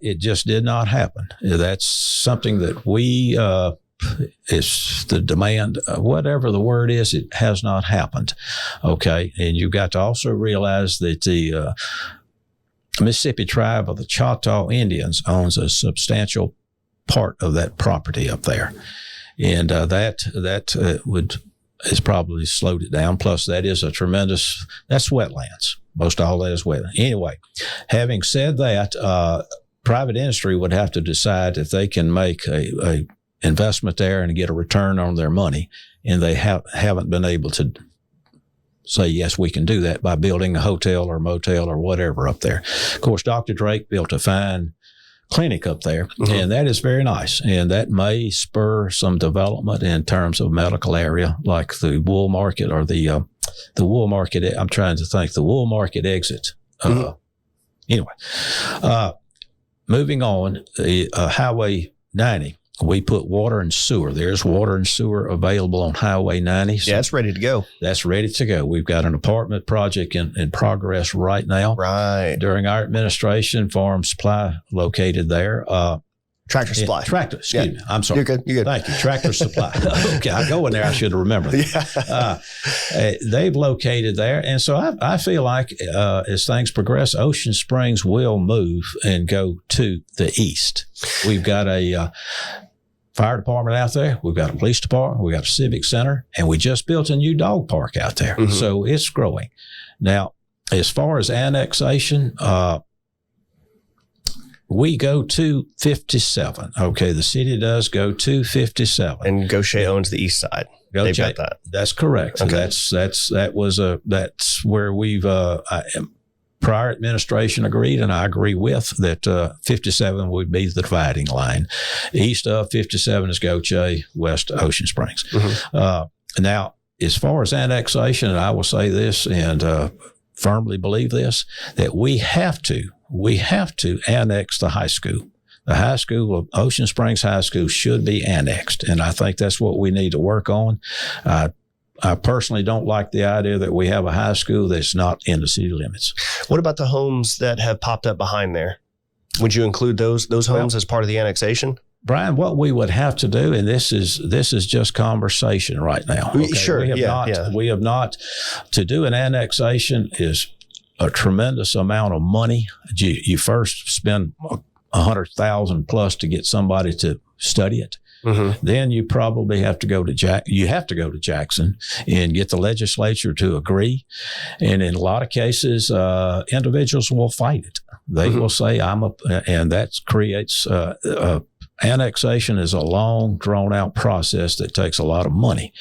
it just did not happen. That's something that we, it's the demand, whatever the word is, it has not happened. Okay. And you've got to also realize that the Mississippi tribe of the Choctaw Indians owns a substantial part of that property up there. And that has probably slowed it down. Plus, that is that's wetlands. Most all that is wetland. Anyway, having said that, private industry would have to decide if they can make a investment there and get a return on their money, and they haven't been able to say, yes, we can do that by building a hotel or motel or whatever up there. Of course, Dr. Drake built a fine clinic up there, mm-hmm. and that is very nice, and that may spur some development in terms of medical area, like the wool market or the wool market. I'm trying to think, the wool market exit. Mm-hmm. Anyway, moving on, Highway 90. We put water and sewer. There's water and sewer available on Highway 90. So yeah, it's ready to go. That's ready to go. We've got an apartment project in progress right now. Right. During our administration, Farm Supply located there. Tractor Supply. Excuse me. I'm sorry. You're good. Thank you. Tractor Supply. Okay, I go in there. I should have remembered that. Yeah. They've located there. And so I feel like as things progress, Ocean Springs will move and go to the east. We've got a fire department out there. We've got a police department. We've got a civic center. And we just built a new dog park out there. Mm-hmm. So it's growing. Now, as far as annexation, we go to 57. Okay, the city does go to 57. And Gaucher owns the east side. They've got that. That's correct. Okay. That's where we've prior administration agreed, and I agree with that. 57 would be the dividing line. East of 57 is Gaucher, west Ocean Springs. Mm-hmm. Now, as far as annexation, and I will say this and firmly believe this, that we have to annex the high school. The high school of Ocean Springs High School should be annexed, and I think that's what we need to work on. I personally don't like the idea that we have a high school that's not in the city limits. What about the homes that have popped up behind there? Would you include those homes as part of the annexation? Brian, what we would have to do, and this is just conversation right now. Okay? Sure. We have not. To do an annexation is a tremendous amount of money. You first spend $100,000 plus to get somebody to study it. Mm-hmm. Then you probably have to go to Jackson and get the legislature to agree. And in a lot of cases, individuals will fight it. They mm-hmm. will say, and that creates, annexation is a long, drawn-out process that takes a lot of money.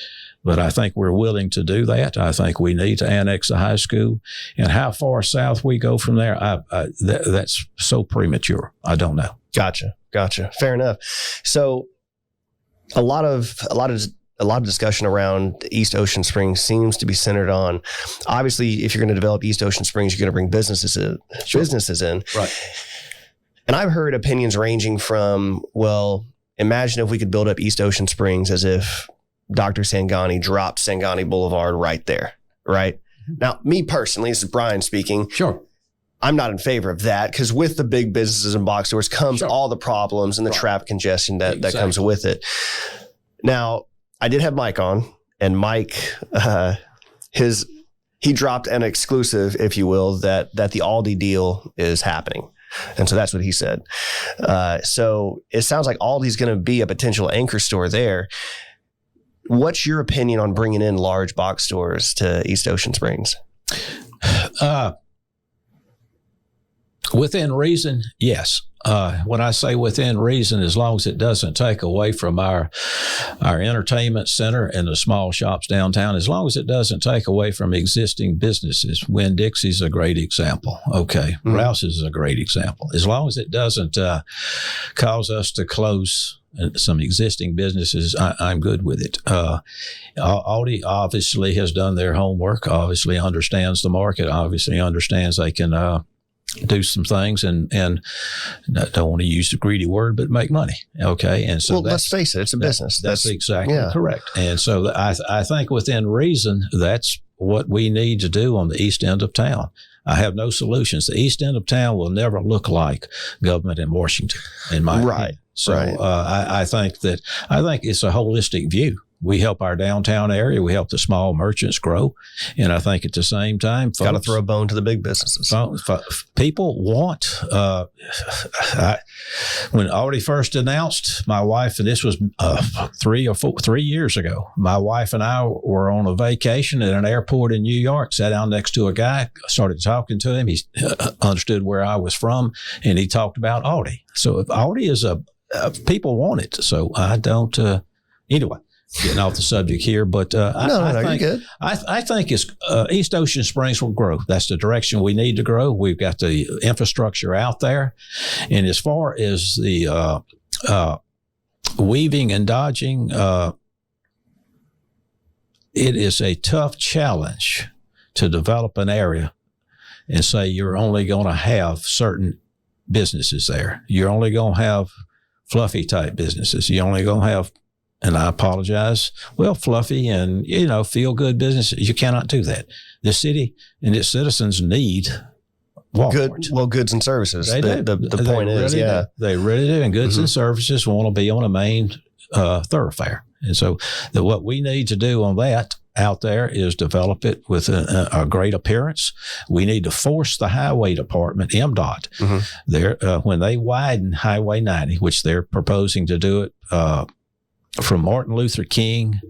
But I think we're willing to do that. I think we need to annex the high school. And how far south we go from there, that's so premature. I don't know. Gotcha. Fair enough. So a lot of discussion around East Ocean Springs seems to be centered on, obviously, if you're going to develop East Ocean Springs, you're going to bring businesses in. Right. And I've heard opinions ranging from, well, imagine if we could build up East Ocean Springs as if Dr. Sangani dropped Sangani Boulevard right there, right? Mm-hmm. Now, me personally, this is Brian speaking. Sure. I'm not in favor of that, because with the big businesses and box stores comes all the problems and the traffic congestion that comes with it. Now, I did have Mike on, and Mike, he dropped an exclusive, if you will, that the Aldi deal is happening. And so that's what he said. So it sounds like Aldi's going to be a potential anchor store there. What's your opinion on bringing in large box stores to East Ocean Springs? Within reason, yes. When I say within reason, as long as it doesn't take away from our entertainment center and the small shops downtown, as long as it doesn't take away from existing businesses. Winn-Dixie's a great example. Okay. Mm-hmm. Rouse's is a great example. As long as it doesn't cause us to close some existing businesses, I'm good with it. Aldi obviously has done their homework, obviously understands the market, obviously understands they can do some things and don't want to use the greedy word, but make money. Okay. And so let's face it, it's a business. That's exactly correct. And so I think within reason, that's what we need to do on the east end of town. I have no solutions. The east end of town will never look like government in Washington, in my opinion. So I think it's a holistic view. We help our downtown area. We help the small merchants grow. And I think at the same time, got to throw a bone to the big businesses. People want, when Aldi first announced, my wife, and this was 3 years ago, my wife and I were on a vacation at an airport in New York, sat down next to a guy, started talking to him. He understood where I was from, and he talked about Aldi. So if Aldi is people want it. So I don't, anyway. Getting off the subject here, but I think it's East Ocean Springs will grow. That's the direction we need to grow. We've got the infrastructure out there, and as far as the weaving and dodging, it is a tough challenge to develop an area and say you're only going to have certain businesses there. You're only going to have fluffy type businesses. You're only going to have, and I apologize, fluffy and, feel-good business. You cannot do that. The city and its citizens need Walmart. Goods and services. They do. The point is, They really do. And goods and services want to be on a main thoroughfare. And so what we need to do on that out there is develop it with a great appearance. We need to force the highway department, MDOT, when they widen Highway 90, which they're proposing to do it from Martin Luther King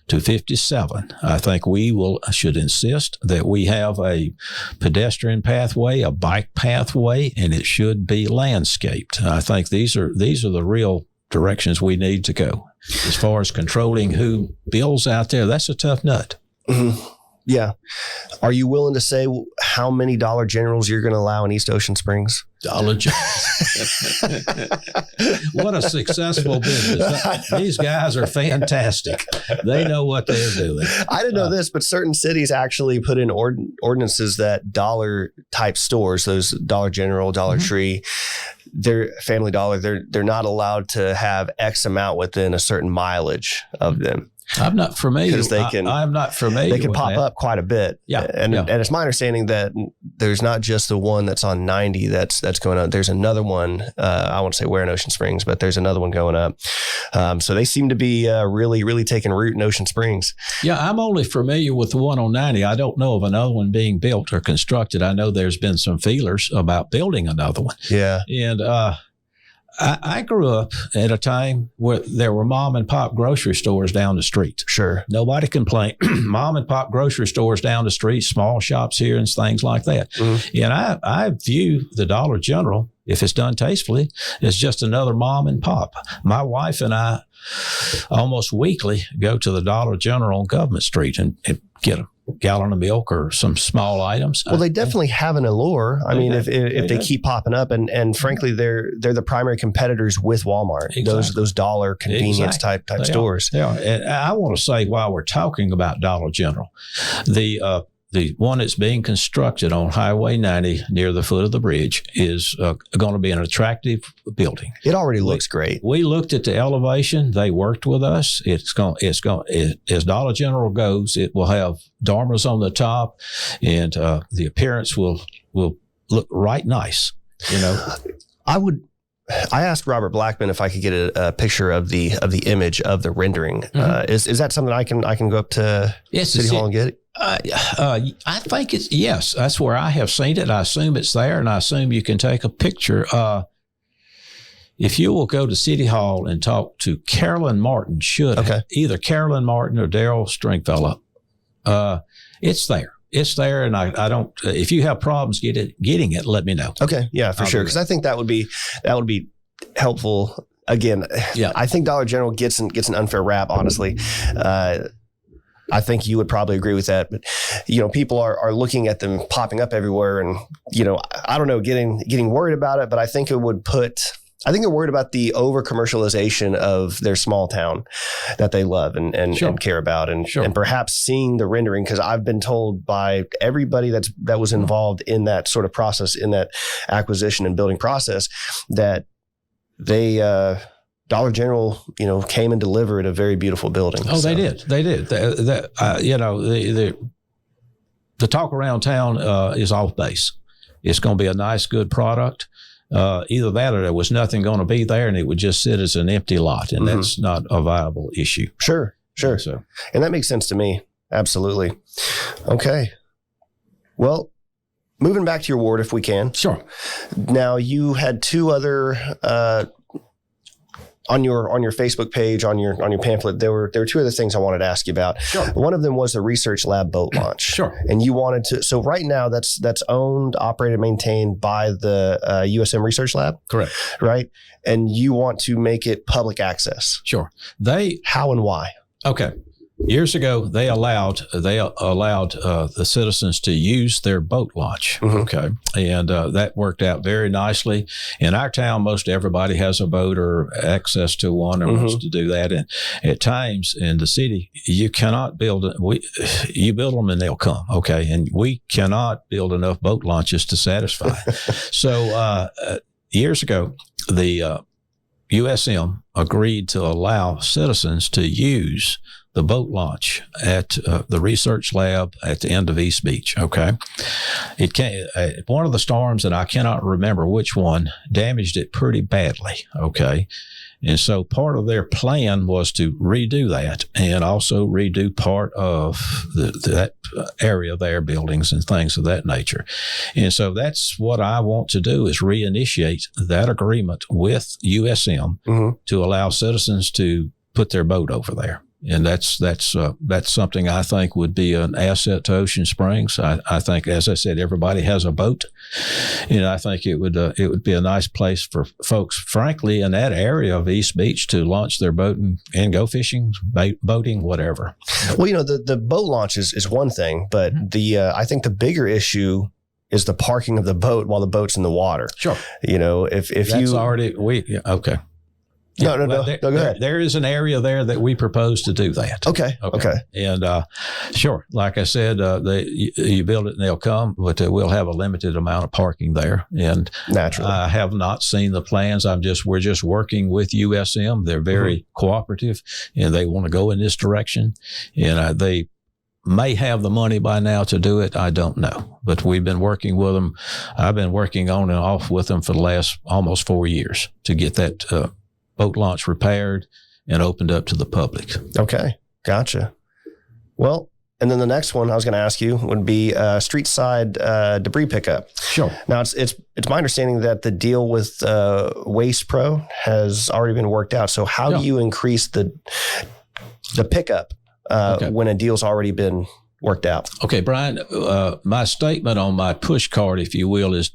to 57, I think we should insist that we have a pedestrian pathway, a bike pathway, and it should be landscaped. I think these are the real directions we need to go. As far as controlling who builds out there, that's a tough nut. Mm-hmm. Yeah. Are you willing to say how many Dollar Generals you're going to allow in East Ocean Springs? Dollar Generals. What a successful business. These guys are fantastic. They know what they're doing. I didn't know this, but certain cities actually put in ordinances that dollar type stores, those Dollar General, Dollar Tree, they're Family Dollar, they're not allowed to have X amount within a certain mileage of them. I'm not familiar. Because I'm not familiar. They can pop up quite a bit. Yeah, and it's my understanding that there's not just the one that's on 90 that's going on. There's another one. I won't say where in Ocean Springs, but there's another one going up. So they seem to be really, really taking root in Ocean Springs. Yeah, I'm only familiar with the one on 90. I don't know of another one being built or constructed. I know there's been some feelers about building another one. Yeah, and I grew up at a time where there were mom and pop grocery stores down the street. Sure. Nobody complained. Mom and pop grocery stores down the street, small shops here and things like that. Mm-hmm. And I view the Dollar General, if it's done tastefully, as just another mom and pop. My wife and I almost weekly go to the Dollar General on Government Street and get a gallon of milk or some small items. Well, they definitely have an allure. I mean, if they keep popping up, and frankly, they're the primary competitors with Walmart. Exactly. Those dollar convenience type stores. They are. And I want to say, while we're talking about Dollar General, the one that's being constructed on Highway 90 near the foot of the bridge is going to be an attractive building. It already looks great. We looked at the elevation. They worked with us. As Dollar General goes, it will have dormers on the top, and the appearance will look right nice. You know, I asked Robert Blackman if I could get a picture of the image of the rendering. Mm-hmm. Is that something I can go up to City Hall and get? I think it's, yes, that's where I have seen it. I assume it's there, and I assume you can take a picture. If you will go to City Hall and talk to Carolyn Martin, either Carolyn Martin or Daryl Stringfellow, it's there. It's there, and I don't. If you have problems getting it, let me know. Okay, yeah, for sure. Because I think that would be helpful. Again, yeah. I think Dollar General gets an unfair rap. Honestly, I think you would probably agree with that. But people are looking at them popping up everywhere, and I don't know, getting worried about it. But I think they're worried about the over commercialization of their small town that they love and care about, and perhaps seeing the rendering, because I've been told by everybody that was involved in that sort of process, in that acquisition and building process, that they Dollar General came and delivered a very beautiful building. Oh, so. They did. The talk around town is off base. It's going to be a nice, good product. Either that or there was nothing going to be there, and it would just sit as an empty lot, and that's not a viable issue. Sure. So, and that makes sense to me. Absolutely. Okay. Well, moving back to your ward, if we can. Sure. Now, you had two other on your Facebook page, on your pamphlet, there were two other things I wanted to ask you about. Sure. One of them was the research lab boat launch. Sure. And you wanted to. So right now, that's owned, operated, maintained by the USM Research Lab. Correct. Right. And you want to make it public access. Sure. How and why? Okay. Years ago, they allowed the citizens to use their boat launch. Mm-hmm. Okay, and that worked out very nicely. In our town, most everybody has a boat or access to one, or wants to do that. And at times in the city, you cannot build you build them and they'll come. Okay, and we cannot build enough boat launches to satisfy. So years ago, the USM agreed to allow citizens to use the boat launch at the research lab at the end of East Beach. Okay. It came, one of the storms, and I cannot remember which one, damaged it pretty badly. Okay. And so part of their plan was to redo that, and also redo part of that area there, buildings and things of that nature. And so that's what I want to do, is reinitiate that agreement with USM to allow citizens to put their boat over there. And that's something I think would be an asset to Ocean Springs. I think, as I said, everybody has a boat, and I think it would be a nice place for folks, frankly, in that area of East Beach to launch their boat and go fishing, boating, whatever. Well, the boat launch is one thing, but I think the bigger issue is the parking of the boat while the boat's in the water. Sure. If that's you already okay. No, go ahead. There is an area there that we propose to do that. Okay. And sure, like I said, you build it and they'll come, but we'll have a limited amount of parking there. And naturally, I have not seen the plans. We're just working with USM. They're very cooperative, and they want to go in this direction. And they may have the money by now to do it. I don't know, but we've been working with them. I've been working on and off with them for the last almost 4 years to get that boat launch repaired and opened up to the public. Okay. Gotcha. Well, and then the next one I was going to ask you would be street side debris pickup. Sure. Now it's my understanding that the deal with Waste Pro has already been worked out. So how do you increase the pickup when a deal's already been worked out? Okay, Brian, my statement on my push card, if you will, is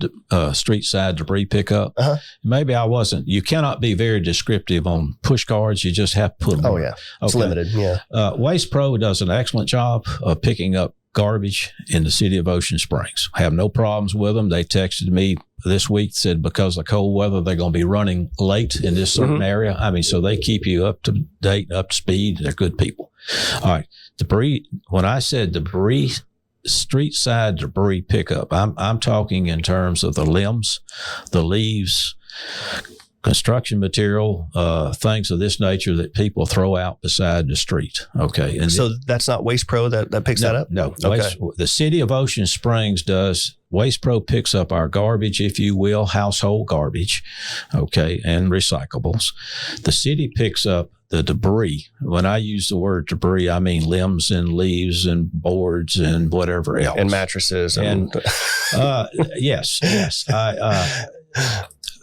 street side debris pickup. Maybe I wasn't. You cannot be very descriptive on push cards. You just have to put them on. Oh, yeah. It's limited. Yeah. Waste Pro does an excellent job of picking up garbage in the city of Ocean Springs. I have no problems with them. They texted me this week, said because of cold weather, they're going to be running late in this certain area. I mean, so they keep you up to date, up to speed. They're good people. All right. Debris, when I said debris, street side debris pickup, I'm talking in terms of the limbs, the leaves, construction material, things of this nature that people throw out beside the street. Okay. And so that's not Waste Pro that picks that up? No. Okay. The city of Ocean Springs does. Waste Pro picks up our garbage, if you will, household garbage, okay, and recyclables. The city picks up the debris. When I use the word debris, I mean limbs and leaves and boards and whatever else. And mattresses. Yes.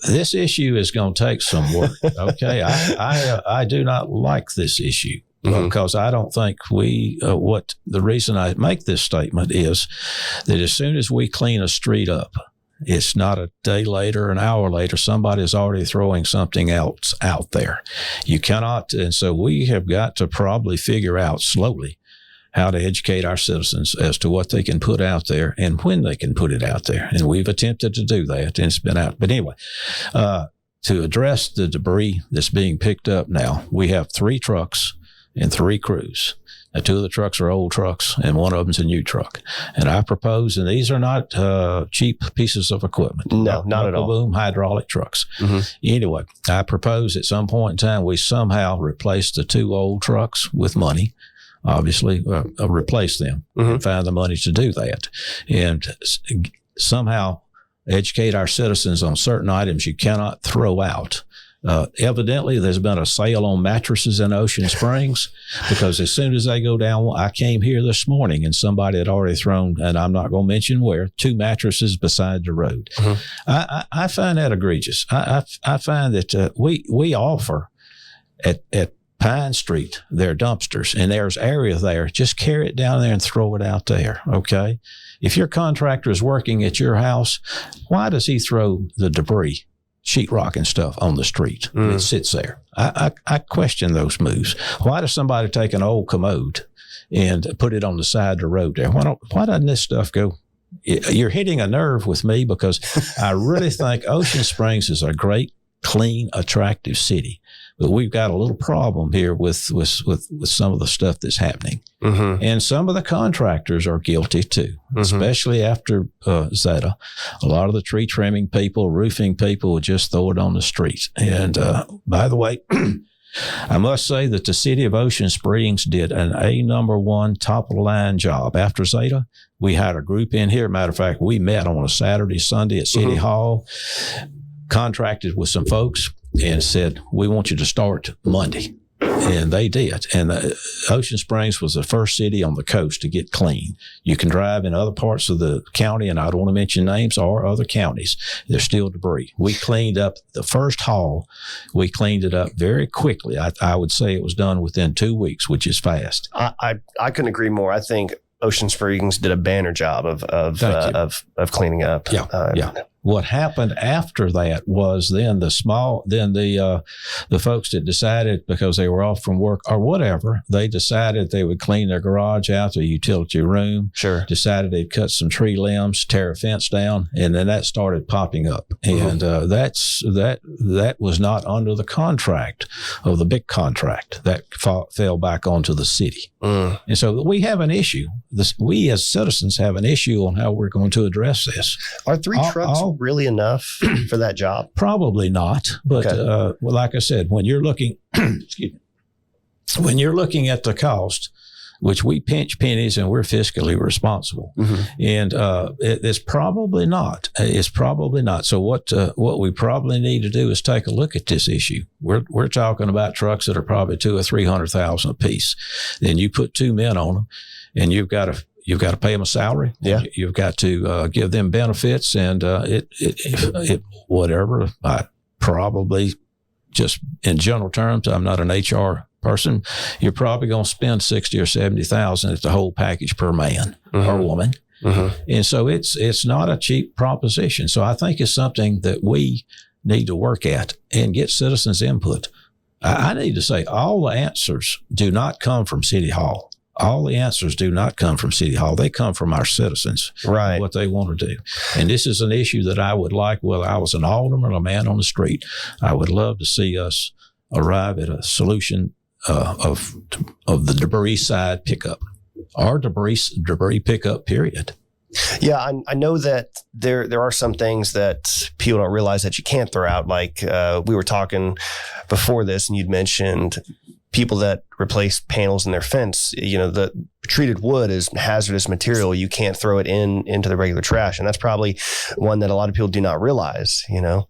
This issue is going to take some work. Okay. I do not like this issue because I don't think the reason I make this statement is that as soon as we clean a street up, it's not a day later, an hour later, somebody is already throwing something else out there. You cannot, and so we have got to probably figure out slowly how to educate our citizens as to what they can put out there and when they can put it out there. And we've attempted to do that, and it's been out. But anyway, to address the debris that's being picked up now, we have 3 trucks and 3 crews. Now, 2 of the trucks are old trucks, and 1 of them's a new truck. And I propose, and these are not cheap pieces of equipment. No, not at all. Boom, hydraulic trucks. Anyway, I propose at some point in time we somehow replace the 2 old trucks with money. Obviously, replace them and find the money to do that. And somehow educate our citizens on certain items you cannot throw out. Evidently, there's been a sale on mattresses in Ocean Springs because as soon as they go down, I came here this morning and somebody had already thrown, and I'm not going to mention where, 2 mattresses beside the road. I find that egregious. I find that we offer at Pine Street, there are dumpsters, and there's area there. Just carry it down there and throw it out there, okay? If your contractor is working at your house, why does he throw the debris, sheetrock and stuff, on the street? It sits there. I question those moves. Why does somebody take an old commode and put it on the side of the road there? Why doesn't this stuff go? You're hitting a nerve with me because I really think Ocean Springs is a great, clean, attractive city. But we've got a little problem here with some of the stuff that's happening. And some of the contractors are guilty too, especially after Zeta. A lot of the tree trimming people, roofing people would just throw it on the street. And by the way, I must say that the city of Ocean Springs did an #1 top of the line job. After Zeta, we had a group in here. Matter of fact, we met on a Saturday, Sunday at City Hall, contracted with some folks, and said, we want you to start Monday. And they did. And Ocean Springs was the first city on the coast to get clean. You can drive in other parts of the county, and I don't want to mention names, or other counties. There's still debris. We cleaned up the first hall. We cleaned it up very quickly. I would say it was done within 2 weeks, which is fast. I couldn't agree more. I think Ocean Springs did a banner job of cleaning up. Yeah. What happened after that was then the folks that decided, because they were off from work or whatever, they decided they would clean their garage out, their utility room. Sure. Decided they'd cut some tree limbs, tear a fence down, and then that started popping up. And that was not under the contract of the big contract that fell back onto the city. And so we have an issue. We as citizens have an issue on how we're going to address this. Are 3 trucks really enough for that job? Probably not. But well, like I said, when you're looking, when you're looking at the cost, which we pinch pennies and we're fiscally responsible, and it's probably not. It's probably not. So what we probably need to do is take a look at this issue. We're talking about trucks that are probably $200,000 or $300,000 a piece. Then you put 2 men on them, and you've got to pay them a salary. Yeah. You've got to give them benefits, and whatever. I probably, just in general terms, I'm not an HR person. You're probably going to spend $60,000 or $70,000 at the whole package per man or woman. And so it's not a cheap proposition. So I think it's something that we need to work at and get citizens' input. I need to say all the answers do not come from City Hall. all the answers do not come from City Hall. They come from our citizens, right? What they want to do. And this is an issue that I would like, whether I was an alderman or a man on the street, I would love to see us arrive at a solution of the debris side pickup or debris pickup, period. Yeah, I know that there are some things that people don't realize that you can't throw out. Like we were talking before this, and you'd mentioned people that replace panels in their fence. You know, the treated wood is hazardous material. You can't throw it into the regular trash, and that's probably one that a lot of people do not realize. You know.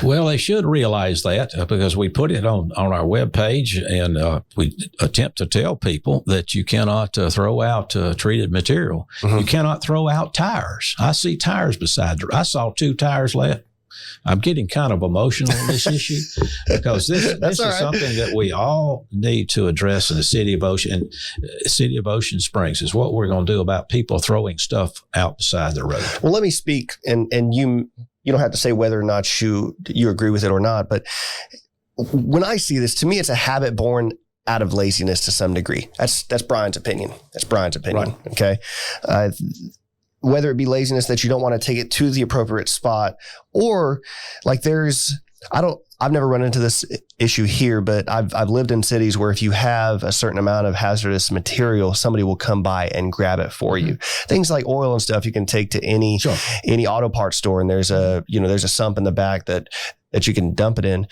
Well, they should realize that because we put it on our webpage, and we attempt to tell people that you cannot throw out treated material. Mm-hmm. You cannot throw out tires. I see tires beside I saw 2 tires left. I'm getting kind of emotional on this issue because this is something that we all need to address in the city of Ocean. City of Ocean Springs is what we're going to do about people throwing stuff out beside the road. Well, let me speak, and you don't have to say whether or not you agree with it or not, but when I see this, to me, it's a habit born out of laziness to some degree. That's Brian's opinion. Right. Okay. Whether it be laziness that you don't want to take it to the appropriate spot, or like I've never run into this issue here, but I've lived in cities where if you have a certain amount of hazardous material, somebody will come by and grab it for you. Things like oil and stuff you can take to any auto parts store, and there's a sump in the back that you can dump it in.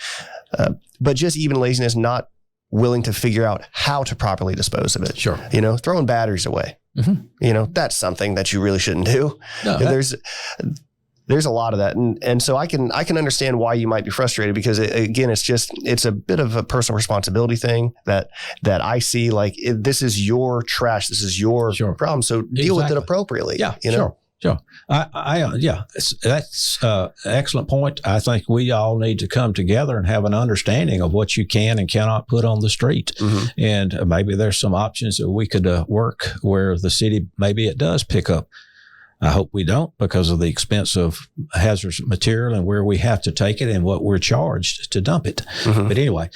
But just even laziness, not willing to figure out how to properly dispose of it. Sure. You know, throwing batteries away. Mm-hmm. You know, that's something that you really shouldn't do. No, there's a lot of that. And so I can understand why you might be frustrated because it's a bit of a personal responsibility thing that I see. Like this is your trash. This is your problem. So deal with it appropriately. Yeah. You know? Sure. That's an excellent point. I think we all need to come together and have an understanding of what you can and cannot put on the street. Mm-hmm. And maybe there's some options that we could work where the city, maybe it does pick up. I hope we don't because of the expense of hazardous material and where we have to take it and what we're charged to dump it. Mm-hmm. But anyway,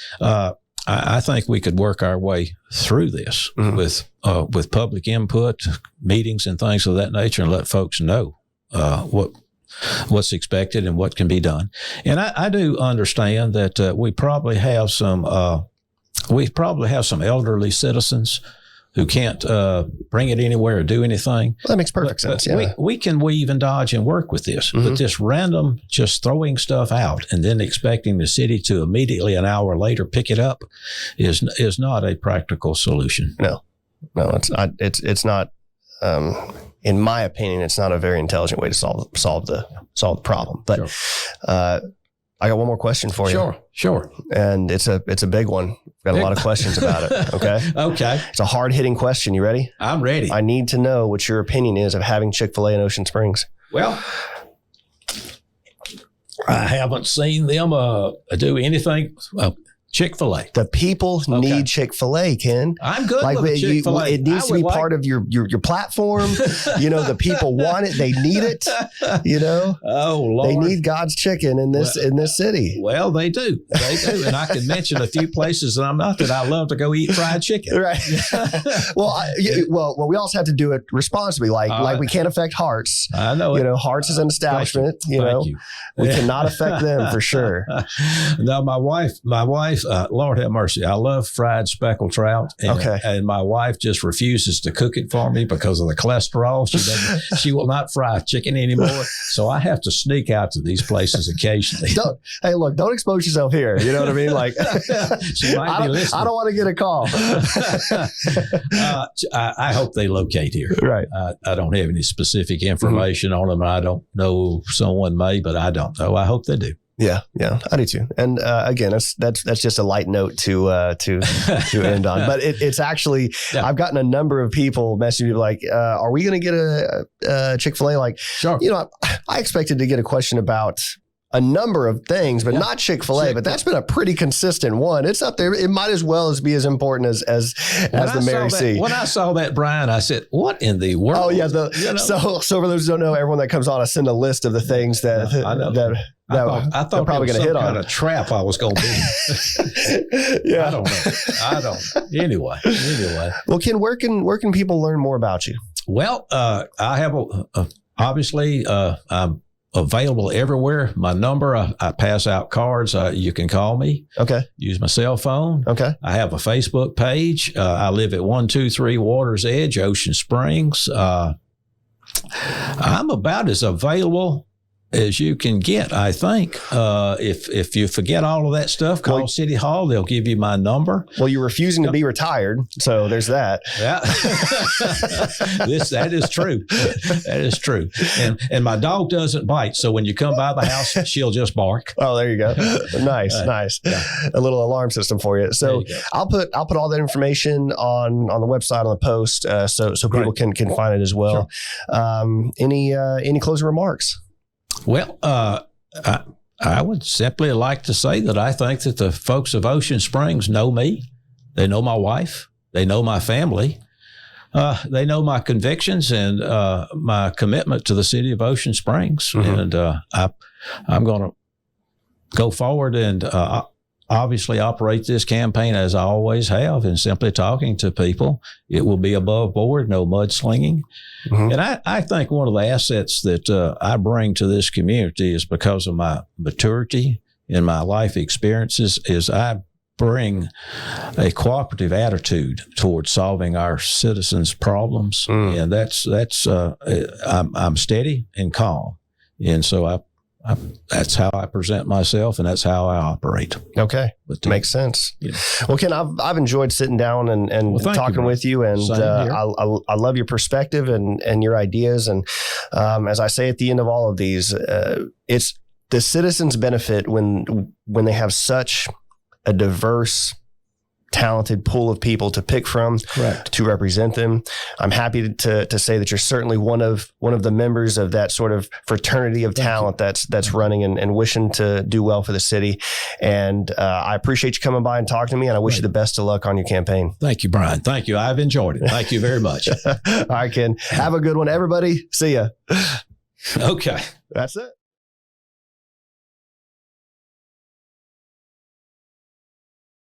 I think we could work our way through this with public input, meetings and things of that nature, and let folks know what's expected and what can be done. And I do understand that we probably have some elderly citizens who can't bring it anywhere or do anything. Well, that makes perfect sense. Yeah. We can weave and dodge and work with this. Mm-hmm. But this random just throwing stuff out and then expecting the city to immediately an hour later pick it up is not a practical solution. No, it's not. In my opinion, it's not a very intelligent way to solve the problem. But I got one more question for you. Sure. And it's a big one. We've got a lot of questions about it. Okay. Okay. It's a hard hitting question. You ready? I'm ready. I need to know what your opinion is of having Chick-fil-A in Ocean Springs. Well, I haven't seen them do anything. Chick-fil-A. The people need Chick-fil-A, Ken. I'm good with Chick-fil-A. It needs to be part of your platform. You know, the people want it. They need it. You know? Oh, Lord. They need God's chicken in this city. Well, they do. And I can mention a few places that I love to go eat fried chicken. Right. Well, we also have to do it responsibly. Like we can't affect Hearts. I know. You know, Hearts is an establishment. Thank you. We cannot affect them for sure. No, my wife, Lord have mercy. I love fried speckled trout. And my wife just refuses to cook it for me because of the cholesterol. She will not fry chicken anymore. So I have to sneak out to these places occasionally. Don't expose yourself here. You know what I mean? Like, she might be listening. I don't want to get a call. I hope they locate here. Right. I don't have any specific information on them. I don't know. Someone may, but I don't know. I hope they do. Yeah, I do too. And again, that's just a light note to end on. But it's actually, I've gotten a number of people messaging me like, "Are we going to get a Chick-fil-A?" Like, sure. You know, I expected to get a question about a number of things, but not Chick-fil-A. But that's been a pretty consistent one. It's up there. It might as well be as important as the Mary C. When I saw that, Brian, I said, "What in the world?" Oh yeah. So for those who don't know, everyone that comes on, I send a list of the things that I thought probably going to hit on kind of trap I was going to be. Yeah. I don't know. Anyway. Well, Ken, where can people learn more about you? Well, I have obviously I'm available everywhere. My number, I pass out cards. You can call me. Okay. Use my cell phone. Okay. I have a Facebook page. I live at 123 Waters Edge, Ocean Springs. I'm about as available as you can get, I think. If you forget all of that stuff, call City Hall. They'll give you my number. Well, you're refusing to be retired, so there's that. Yeah, that is true. That is true. And my dog doesn't bite, so when you come by the house, she'll just bark. Oh, there you go. Nice. Yeah. A little alarm system for you. So I'll put all that information on the website on the post, so people can find it as well. Sure. Any closing remarks? Well, I would simply like to say that I think that the folks of Ocean Springs know me. They know my wife. They know my family. They know my convictions and my commitment to the city of Ocean Springs. Mm-hmm. And I'm going to go forward and obviously operate this campaign as I always have, and simply talking to people. It will be above board, no mudslinging. Mm-hmm. And I think one of the assets that I bring to this community is because of my maturity in my life experiences is I bring a cooperative attitude towards solving our citizens' problems. Mm. And I'm steady and calm. And so that's how I present myself, and that's how I operate. Okay, makes sense. Yeah. Well, Ken, I've enjoyed sitting down and talking with you, and I love your perspective and your ideas. And as I say at the end of all of these, it's the citizens benefit when they have such a diverse, talented pool of people to pick from. Correct. To represent them. I'm happy to say that you're certainly one of the members of that sort of fraternity of talent that's running and wishing to do well for the city. And I appreciate you coming by and talking to me, and I wish you the best of luck on your campaign. Thank you, Brian. Thank you. I've enjoyed it. Thank you very much. All right, Ken. Have a good one, everybody. See ya. Okay. That's it.